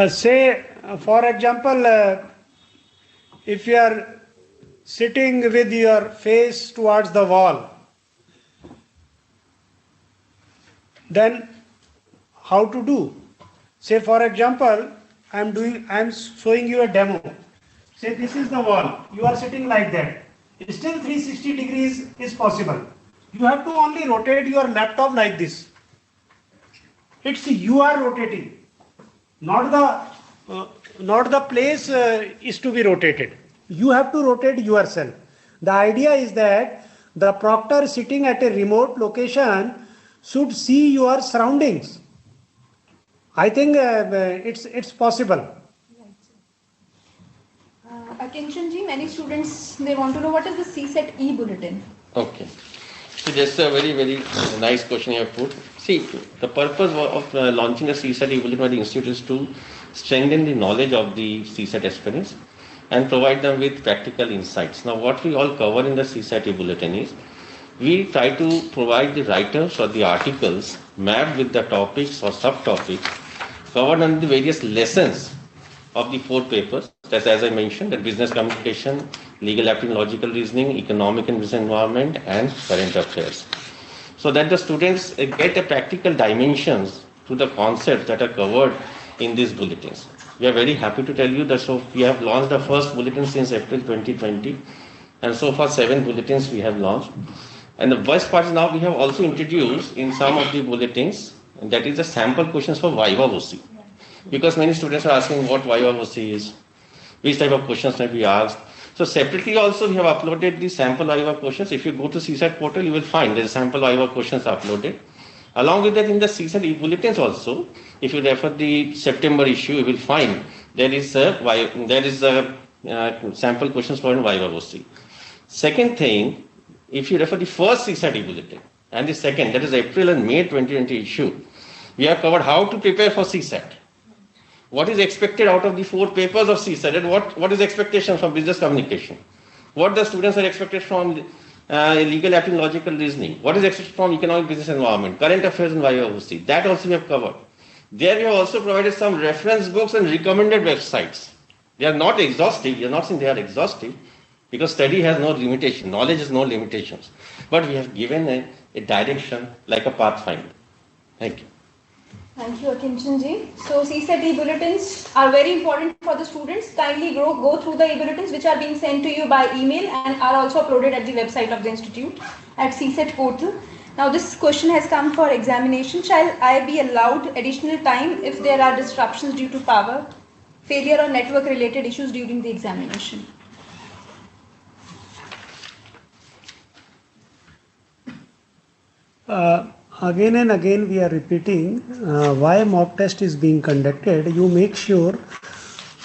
Say, for example, if you are sitting with your face towards the wall, then how to do? Say, for example, I am showing you a demo. Say this is the wall. You are sitting like that. Still 360 degrees is possible. You have to only rotate your laptop like this. It's you are rotating, not the place is to be rotated. You have to rotate yourself. The idea is that the proctor sitting at a remote location should see your surroundings. I think it's possible. Akinchanji, many students, they want to know what is the CSET e-bulletin? Okay. So that's a very, very nice question you have put. See, the purpose of launching a CSAT e-bulletin by the institute is to strengthen the knowledge of the CSAT aspirants and provide them with practical insights. Now, what we all cover in the CSAT e-bulletin is, we try to provide the writers or the articles mapped with the topics or subtopics covered under the various lessons of the 4 papers. That's, as I mentioned, that business communication, legal aptitude, logical reasoning, economic and business environment, and current affairs. So that the students get a practical dimensions to the concepts that are covered in these bulletins. We are very happy to tell you that we have launched the first bulletin since April 2020, and so far 7 bulletins we have launched. And the worst part is now we have also introduced in some of the bulletins, and that is the sample questions for Viva VOC. Because many students are asking what Viva VOC is, which type of questions may be asked. So separately also we have uploaded the sample Viva questions. If you go to CSAT portal, you will find the sample Viva questions uploaded. Along with that, in the CSAT e-bulletins also, if you refer the September issue, you will find there is a sample questions for Viva VOC. Second thing, if you refer the first CSAT e-bulletin and the second, that is April and May 2020 issue, we have covered how to prepare for CSAT. What is expected out of the 4 papers of CSAT, and what is expectation from business communication? What the students are expected from legal aptitude, logical reasoning? What is expected from economic business environment, current affairs and Viva VOC? That also we have covered. There we have also provided some reference books and recommended websites. They are not exhaustive. We are not saying they are exhaustive because study has no limitation. Knowledge has no limitations. But we have given a direction like a pathfinder. Thank you. Thank you, Akinchan ji. So CSAT e-bulletins are very important for the students. Kindly go through the e-bulletins which are being sent to you by email and are also uploaded at the website of the institute at CSAT portal. Now this question has come for examination. Shall I be allowed additional time if there are disruptions due to power, failure or network related issues during the examination? Again and again we are repeating why mock test is being conducted. You make sure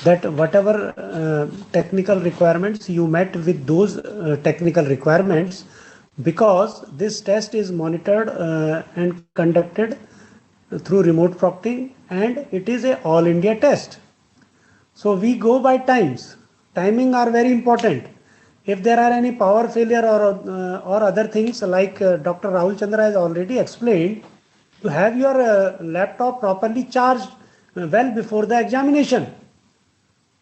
that whatever technical requirements you met with those technical requirements, because this test is monitored and conducted through remote proctoring and it is a all India test. So we go by times. Timing are very important. If there are any power failure or other things like Dr. Rahul Chandra has already explained, to have your laptop properly charged well before the examination.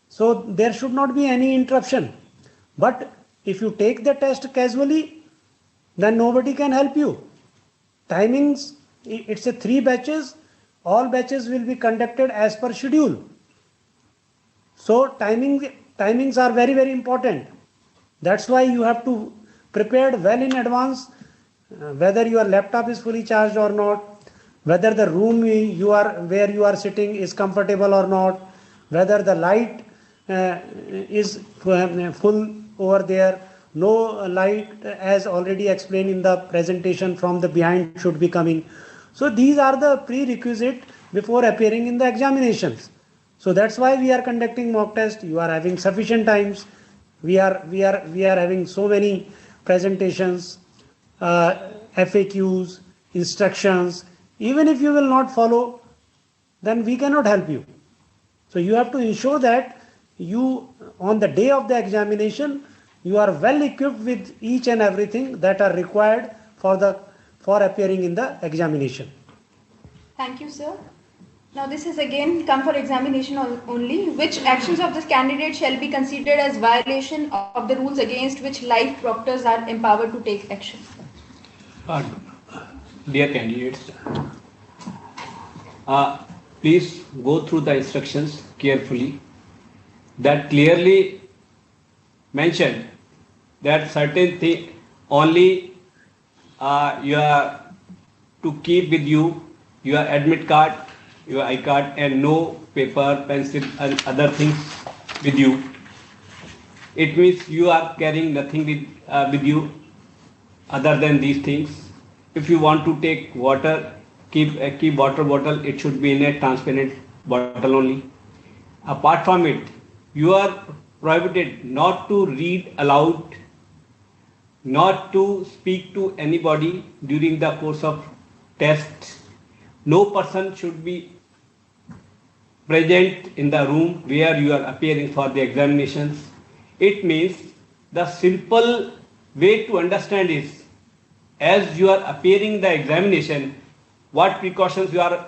So there should not be any interruption. But if you take the test casually, then nobody can help you. Timings, it's a 3 batches. All batches will be conducted as per schedule. So timings are very, very important. That's why you have to prepare well in advance, whether your laptop is fully charged or not, whether the room where you are sitting is comfortable or not, whether the light is full over there, no light as already explained in the presentation from the behind should be coming. So these are the prerequisite before appearing in the examinations. So that's why we are conducting mock test. You are having sufficient times. We are having so many presentations, FAQs, instructions. Even if you will not follow, then we cannot help you. So you have to ensure that you, on the day of the examination, you are well equipped with each and everything that are required for appearing in the examination. Thank you, sir. Now this is again come for examination only. Which actions of this candidate shall be considered as violation of the rules against which live proctors are empowered to take action? Dear candidates, please go through the instructions carefully. That clearly mentioned that certain thing only you are to keep with you your admit card, your iCard, and no paper, pencil and other things with you. It means you are carrying nothing with you other than these things. If you want to take water, keep water bottle. It should be in a transparent bottle only. Apart from it, you are prohibited not to read aloud, not to speak to anybody during the course of test. No person should be present in the room where you are appearing for the examinations. It means the simple way to understand is, as you are appearing the examination, what precautions you are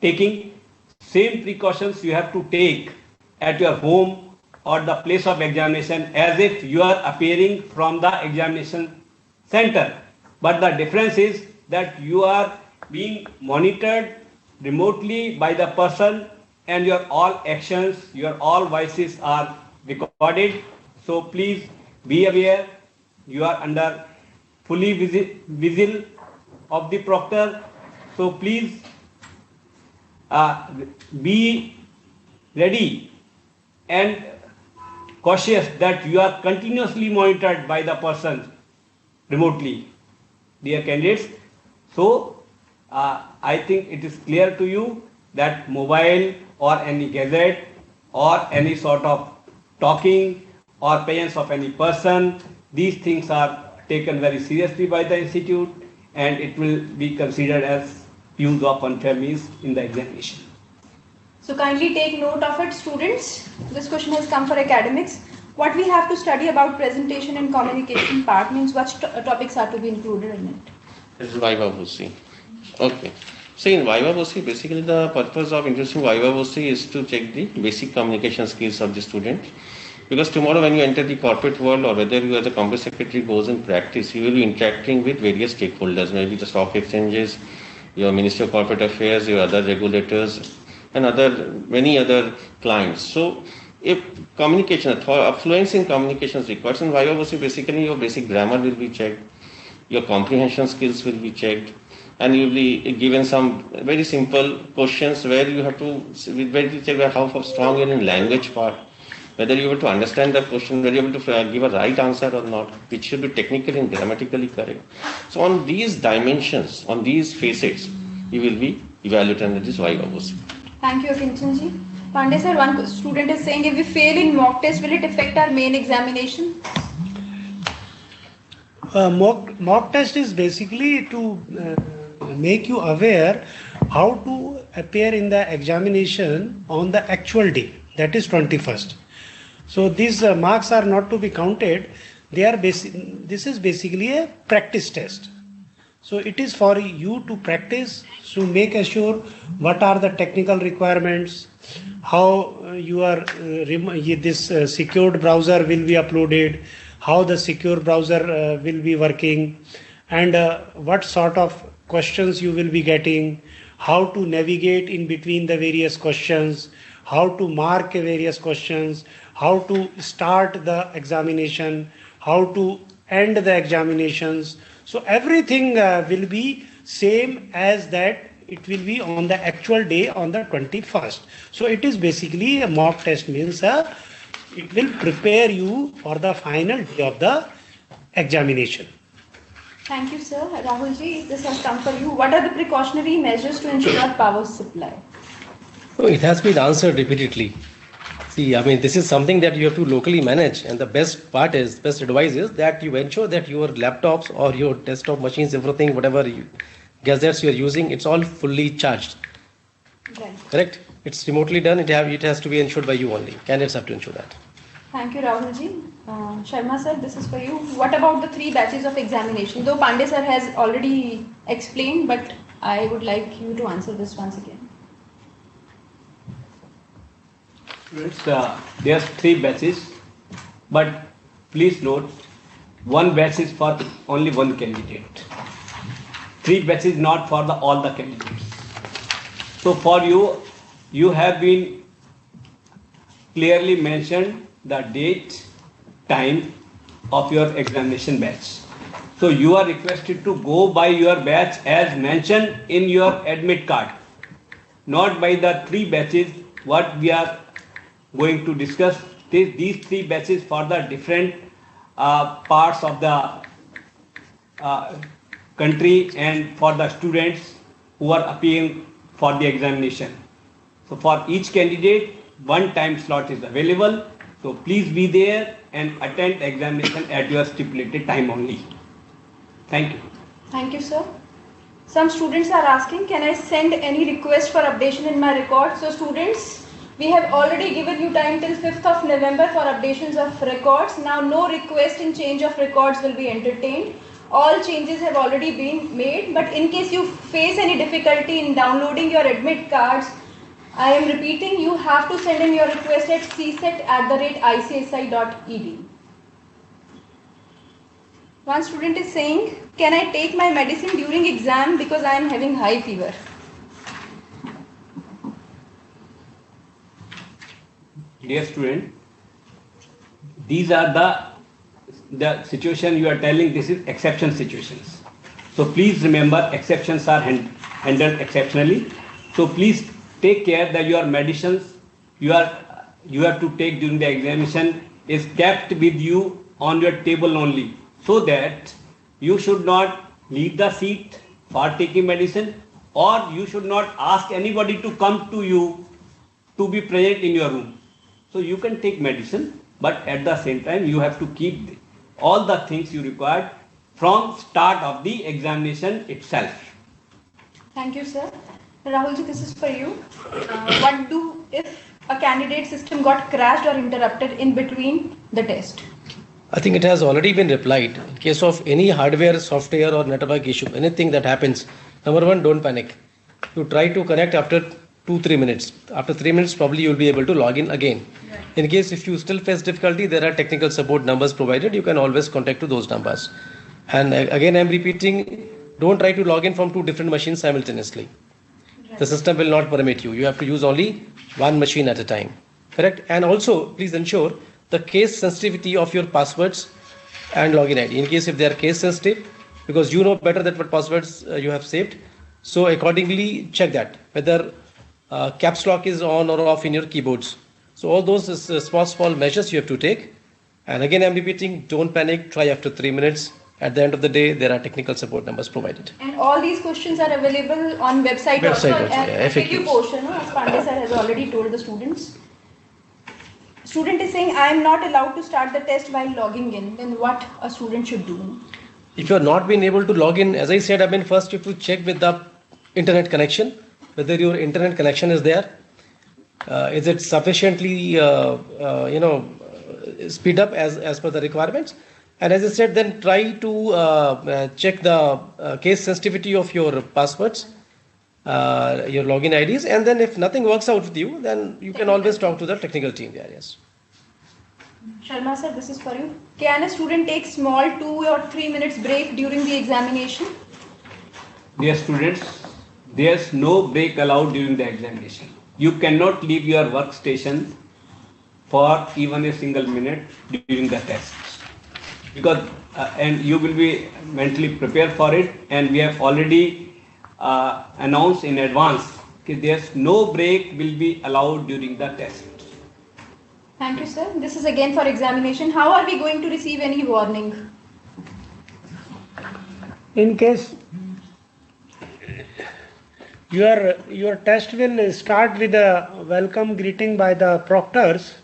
taking, same precautions you have to take at your home or the place of examination as if you are appearing from the examination center. But the difference is that you are being monitored remotely by the person and your all actions, your all voices are recorded. So please be aware, you are under fully visible of the proctor. So please be ready and cautious that you are continuously monitored by the person remotely, dear candidates. So I think it is clear to you that mobile or any gadget or any sort of talking or presence of any person, these things are taken very seriously by the institute, and it will be considered as use of unfair means in the examination. So kindly take note of it, students. This question has come for academics. What we have to study about presentation and communication part means what topics are to be included in it. This is Viva VOC. Okay. So in Viva VOC, basically the purpose of introducing Viva VOC is to check the basic communication skills of the student. Because tomorrow when you enter the corporate world, or whether you as a company secretary goes in practice, you will be interacting with various stakeholders, maybe the stock exchanges, your Ministry of Corporate Affairs, your other regulators, and many other clients. So if communication, fluency in communication is required, in Viva VOC basically your basic grammar will be checked, your comprehension skills will be checked, and you will be given some very simple questions where you have to check how strong you are in language part, whether you are able to understand the question, whether you are able to give a right answer or not, which should be technically and grammatically correct. So on these dimensions, on these facets, you will be evaluated under this Viva VOC. Thank you, Kinchanji. Pandey sir, one student is saying if we fail in mock test, will it affect our main examination? Mock test is basically to make you aware how to appear in the examination on the actual day, that is 21st. So these marks are not to be counted. They are this is basically a practice test. So it is for you to practice, to make sure what are the technical requirements, how your this secured browser will be uploaded, how the secure browser will be working, and what sort of questions you will be getting, how to navigate in between the various questions, how to mark various questions, how to start the examination, how to end the examinations. So everything will be same as that it will be on the actual day on the 21st. So it is basically a mock test means it will prepare you for the final day of the examination. Thank you, sir. Rahulji, this has come for you. What are the precautionary measures to ensure power supply? Oh, it has been answered repeatedly. See, I mean, this is something that you have to locally manage, and the best advice is that you ensure that your laptops or your desktop machines, everything, whatever gadgets you are using, it's all fully charged. Right. Correct? It's remotely done. It has to be ensured by you only. Candidates have to ensure that. Thank you, Rahulji. Sharma sir, this is for you. What about the 3 batches of examination? Though Pandey sir has already explained, but I would like you to answer this once again. There's 3 batches, but please note, 1 batch is for only 1 candidate. 3 batches not for all the candidates. So for you have been clearly mentioned the date, time of your examination batch. So you are requested to go by your batch as mentioned in your admit card, not by the 3 batches what we are going to discuss. These 3 batches for the different parts of the country and for the students who are appearing for the examination. So for each candidate, 1 time slot is available. So please be there and attend examination at your stipulated time only. Thank you. Thank you, sir. Some students are asking, can I send any request for updation in my record? So students, we have already given you time till 5th of November for updations of records. Now no request in change of records will be entertained. All changes have already been made, but in case you face any difficulty in downloading your admit cards, I am repeating, you have to send in your request at cset@icsi.ed. One student is saying, can I take my medicine during exam because I am having high fever? Dear student, these are the the situation you are telling, this is exception situations. So please remember, exceptions are handled exceptionally. So please take care that your medicines you have to take during the examination is kept with you on your table only, so that you should not leave the seat for taking medicine, or you should not ask anybody to come to you to be present in your room. So you can take medicine, but at the same time you have to keep all the things you required from start of the examination itself. Thank you, sir. Rahulji, this is for you. What do if a candidate system got crashed or interrupted in between the test? I think it has already been replied. In case of any hardware, software or network issue, anything that happens, number one, don't panic. You try to connect after 2-3 minutes. After 3 minutes, probably you'll be able to log in again. In case if you still face difficulty, there are technical support numbers provided. You can always contact to those numbers. And again, I'm repeating, don't try to log in from 2 different machines simultaneously. The system will not permit you. You have to use only one machine at a time. Correct? And also, please ensure the case sensitivity of your passwords and login ID. In case if they are case sensitive, because you know better that what passwords you have saved. So accordingly, check that whether caps lock is on or off in your keyboards. So all those small measures you have to take. And again, I'm repeating, don't panic. Try after 3 minutes. At the end of the day, there are technical support numbers provided. And all these questions are available on website also. Yeah, FAQ portion, as Pandey sir has already told the students. Student is saying, I am not allowed to start the test while logging in. Then what a student should do? If you are not been able to log in, as I said, first you have to check with the internet connection, whether your internet connection is there. Is it sufficiently, speed up as per the requirements? And as I said, then try to check the case sensitivity of your passwords, your login IDs, and then if nothing works out with you, then you can always talk to the technical team there. Yes. Sharma sir, this is for you. Can a student take small 2 or 3 minutes break during the examination? Dear students, there's no break allowed during the examination. You cannot leave your workstation for even a single minute during the test. Because and you will be mentally prepared for it, and we have already announced in advance that there's no break will be allowed during the test. Thank you, sir. This is again for examination. How are we going to receive any warning? In case your test will start with a welcome greeting by the proctors,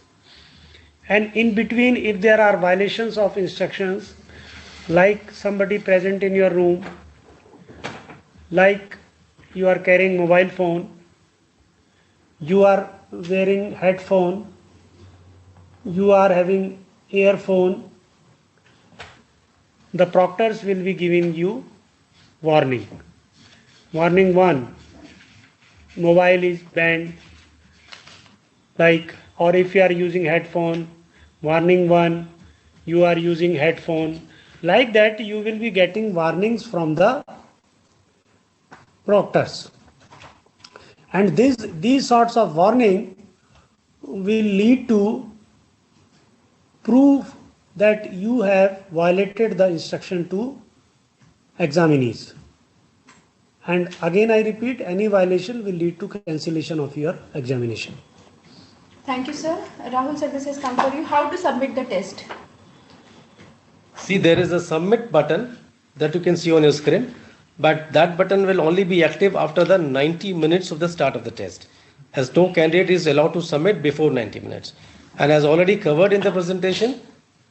and in between, if there are violations of instructions, like somebody present in your room, like you are carrying mobile phone, you are wearing headphone, you are having earphone, the proctors will be giving you warning. Warning 1, mobile is banned, like, or if you are using headphone, warning 1, you are using headphone. Like that, you will be getting warnings from the proctors. And these sorts of warning will lead to prove that you have violated the instruction to examinees. And again I repeat, any violation will lead to cancellation of your examination. Thank you, sir. Rahul sir, this has come for you. How to submit the test? See, there is a submit button that you can see on your screen, but that button will only be active after the 90 minutes of the start of the test, as no candidate is allowed to submit before 90 minutes. And as already covered in the presentation,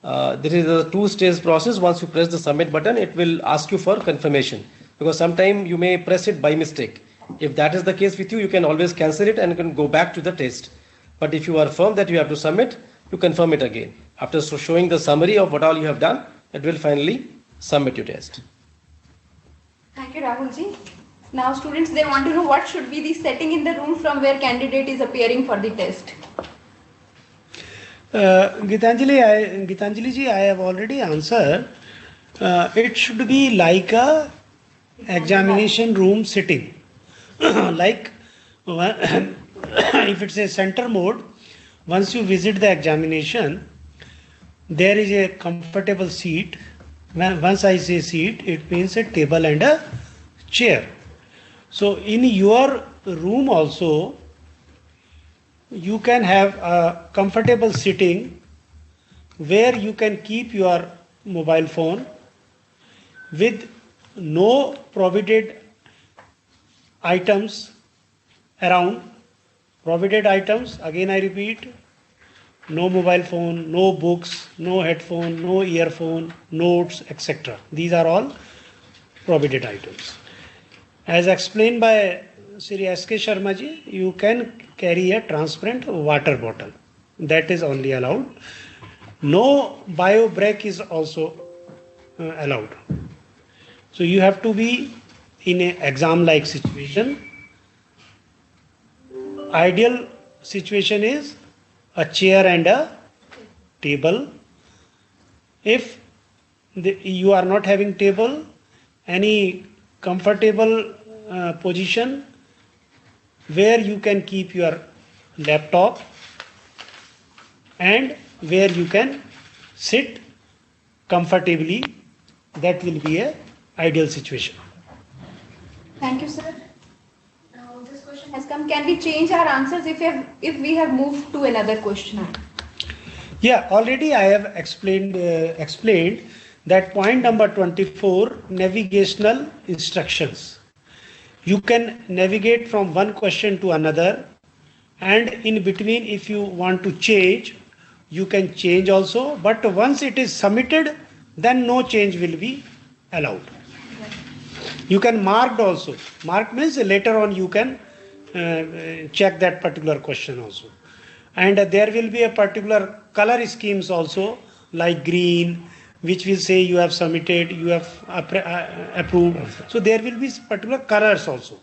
there is a 2-stage process. Once you press the submit button, it will ask you for confirmation, because sometimes you may press it by mistake. If that is the case with you, you can always cancel it and you can go back to the test. But if you are firm that you have to submit, you confirm it again. After showing the summary of what all you have done, it will finally submit your test. Thank you, Rahulji. Now students, they want to know what should be the setting in the room from where candidate is appearing for the test. Gitanjali ji, I have already answered. It should be like a examination room sitting. Like if it's a center mode, once you visit the examination, there is a comfortable seat. Once I say seat, it means a table and a chair. So in your room also, you can have a comfortable sitting where you can keep your mobile phone with no provided items around. Provided items, again I repeat, no mobile phone, no books, no headphone, no earphone, notes, etc. These are all provided items. As explained by Sri S.K. Sharma ji, you can carry a transparent water bottle. That is only allowed. No bio break is also allowed. So you have to be in an exam-like situation. Ideal situation is a chair and a table. If you are not having table, any comfortable position where you can keep your laptop and where you can sit comfortably, that will be a ideal situation. Thank you, sir. Now this question has come. Can we change our answers if we have moved to another question? Yeah, already I have explained that point number 24, navigational instructions. You can navigate from one question to another, and in between if you want to change, you can change also, but once it is submitted, then no change will be allowed. You can mark also. Mark means later on you can check that particular question also. And there will be a particular color schemes also, like green, which will say you have submitted, you have approved. So there will be particular colors also.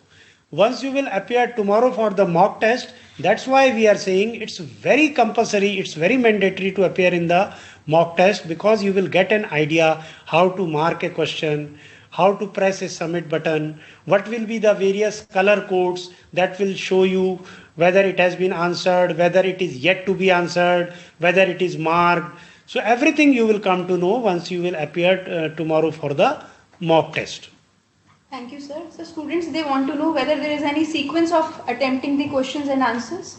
Once you will appear tomorrow for the mock test, that's why we are saying it's very compulsory, it's very mandatory to appear in the mock test, because you will get an idea how to mark a question, how to press a submit button, what will be the various color codes that will show you whether it has been answered, whether it is yet to be answered, whether it is marked. So everything you will come to know once you will appear tomorrow for the mock test. Thank you, sir. So students, they want to know whether there is any sequence of attempting the questions and answers,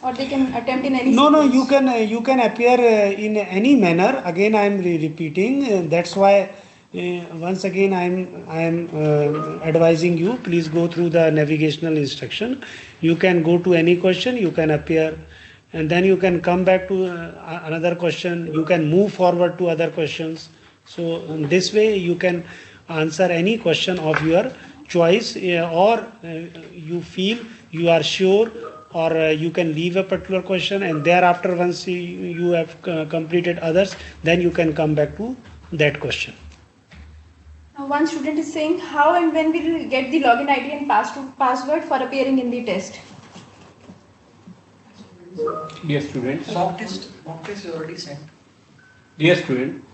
or they can attempt in any No, sequence. you can appear in any manner. Again, I am repeating. That's why once again I am advising you. Please go through the navigational instruction. You can go to any question. You can appear, and then you can come back to another question. You can move forward to other questions. So this way you can answer any question of your choice, or you feel you are sure, or you can leave a particular question, and thereafter once you have completed others, then you can come back to that question. Now one student is saying, how and when will we get the login ID and password for appearing in the test? Dear students. Mock test is already sent. Dear student,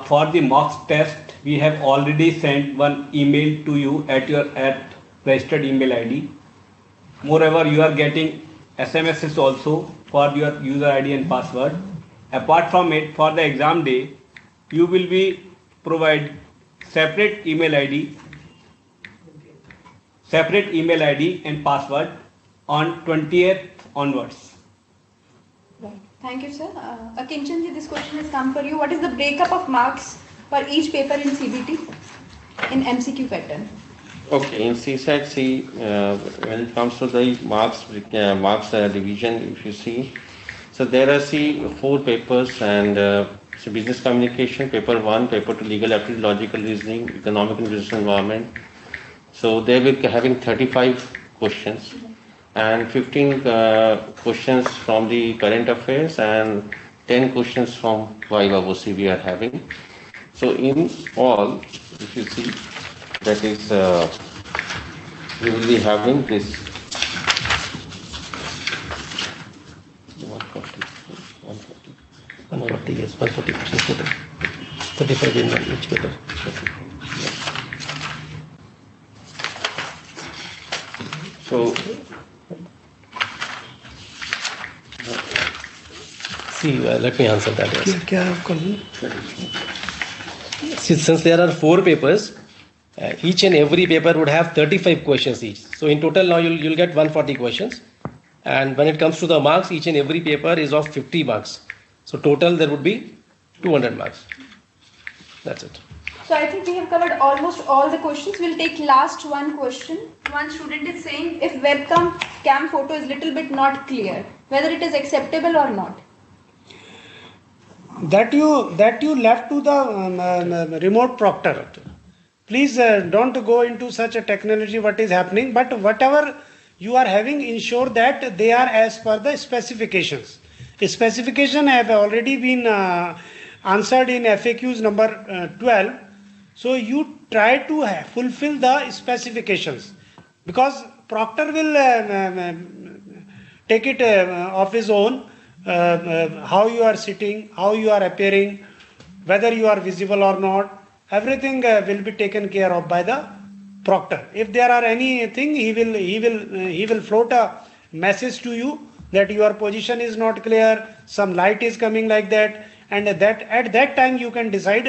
for the mock test, we have already sent one email to you at registered email ID. Moreover, you are getting SMSs also for your user ID and password. Apart from it, for the exam day, you will be provide separate email ID and password on 20th onwards. Right. Thank you, sir. Akinchan, this question has come for you. What is the breakup of marks for each paper in CBT in MCQ pattern? Okay, in CSAT, when it comes to the marks division, if you see, so there are 4 papers, and so business communication, paper 1, paper 2, legal aptitude, logical reasoning, economic and business environment. So they will be having 35 questions and 15 questions from the current affairs and 10 questions from Viva VOC we are having. So in all, if you see, that is, we will be having this 140, yes, 140 questions total. 35 in each paper. So See, let me answer that. Yes. क्या करूँ? Since there are 4 papers, each and every paper would have 35 questions each. So in total now you'll get 140 questions. And when it comes to the marks, each and every paper is of 50 marks. So total there would be 200 marks. That's it. So I think we have covered almost all the questions. We'll take last one question. One student is saying if webcam photo is little bit not clear, whether it is acceptable or not. That you left to the remote proctor. Please don't go into such a technology what is happening, but whatever you are having, ensure that they are as per the specifications. Specification have already been answered in FAQs number 12. So you try to fulfill the specifications, because proctor will take it of his own, how you are sitting, how you are appearing, whether you are visible or not. Everything will be taken care of by the proctor. If there are anything, he will float a message to you that your position is not clear, some light is coming like that, and that at that time you can decide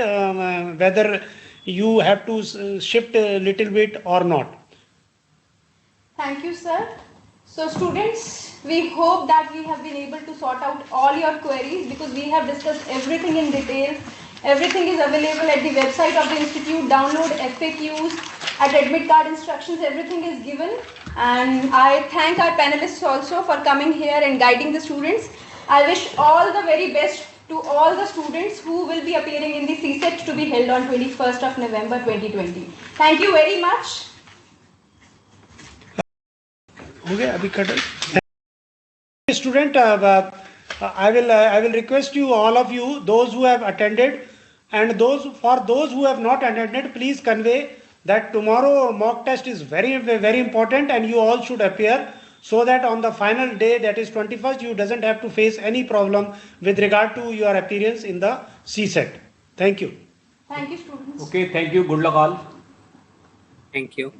whether you have to shift a little bit or not. Thank you, sir. So students, we hope that we have been able to sort out all your queries, because we have discussed everything in detail. Everything is available at the website of the institute. Download FAQs, at admit card instructions, everything is given. And I thank our panelists also for coming here and guiding the students. I wish all the very best to all the students who will be appearing in the CSET to be held on 21st of November 2020. Thank you very much. Okay, abhi cut it. Student, I will request you, all of you, those who have attended, and those who have not attended, please convey that tomorrow mock test is very, very important, and you all should appear, so that on the final day, that is 21st, you doesn't have to face any problem with regard to your appearance in the CSET. Thank you. Thank you, students. Okay, thank you. Good luck all. Thank you.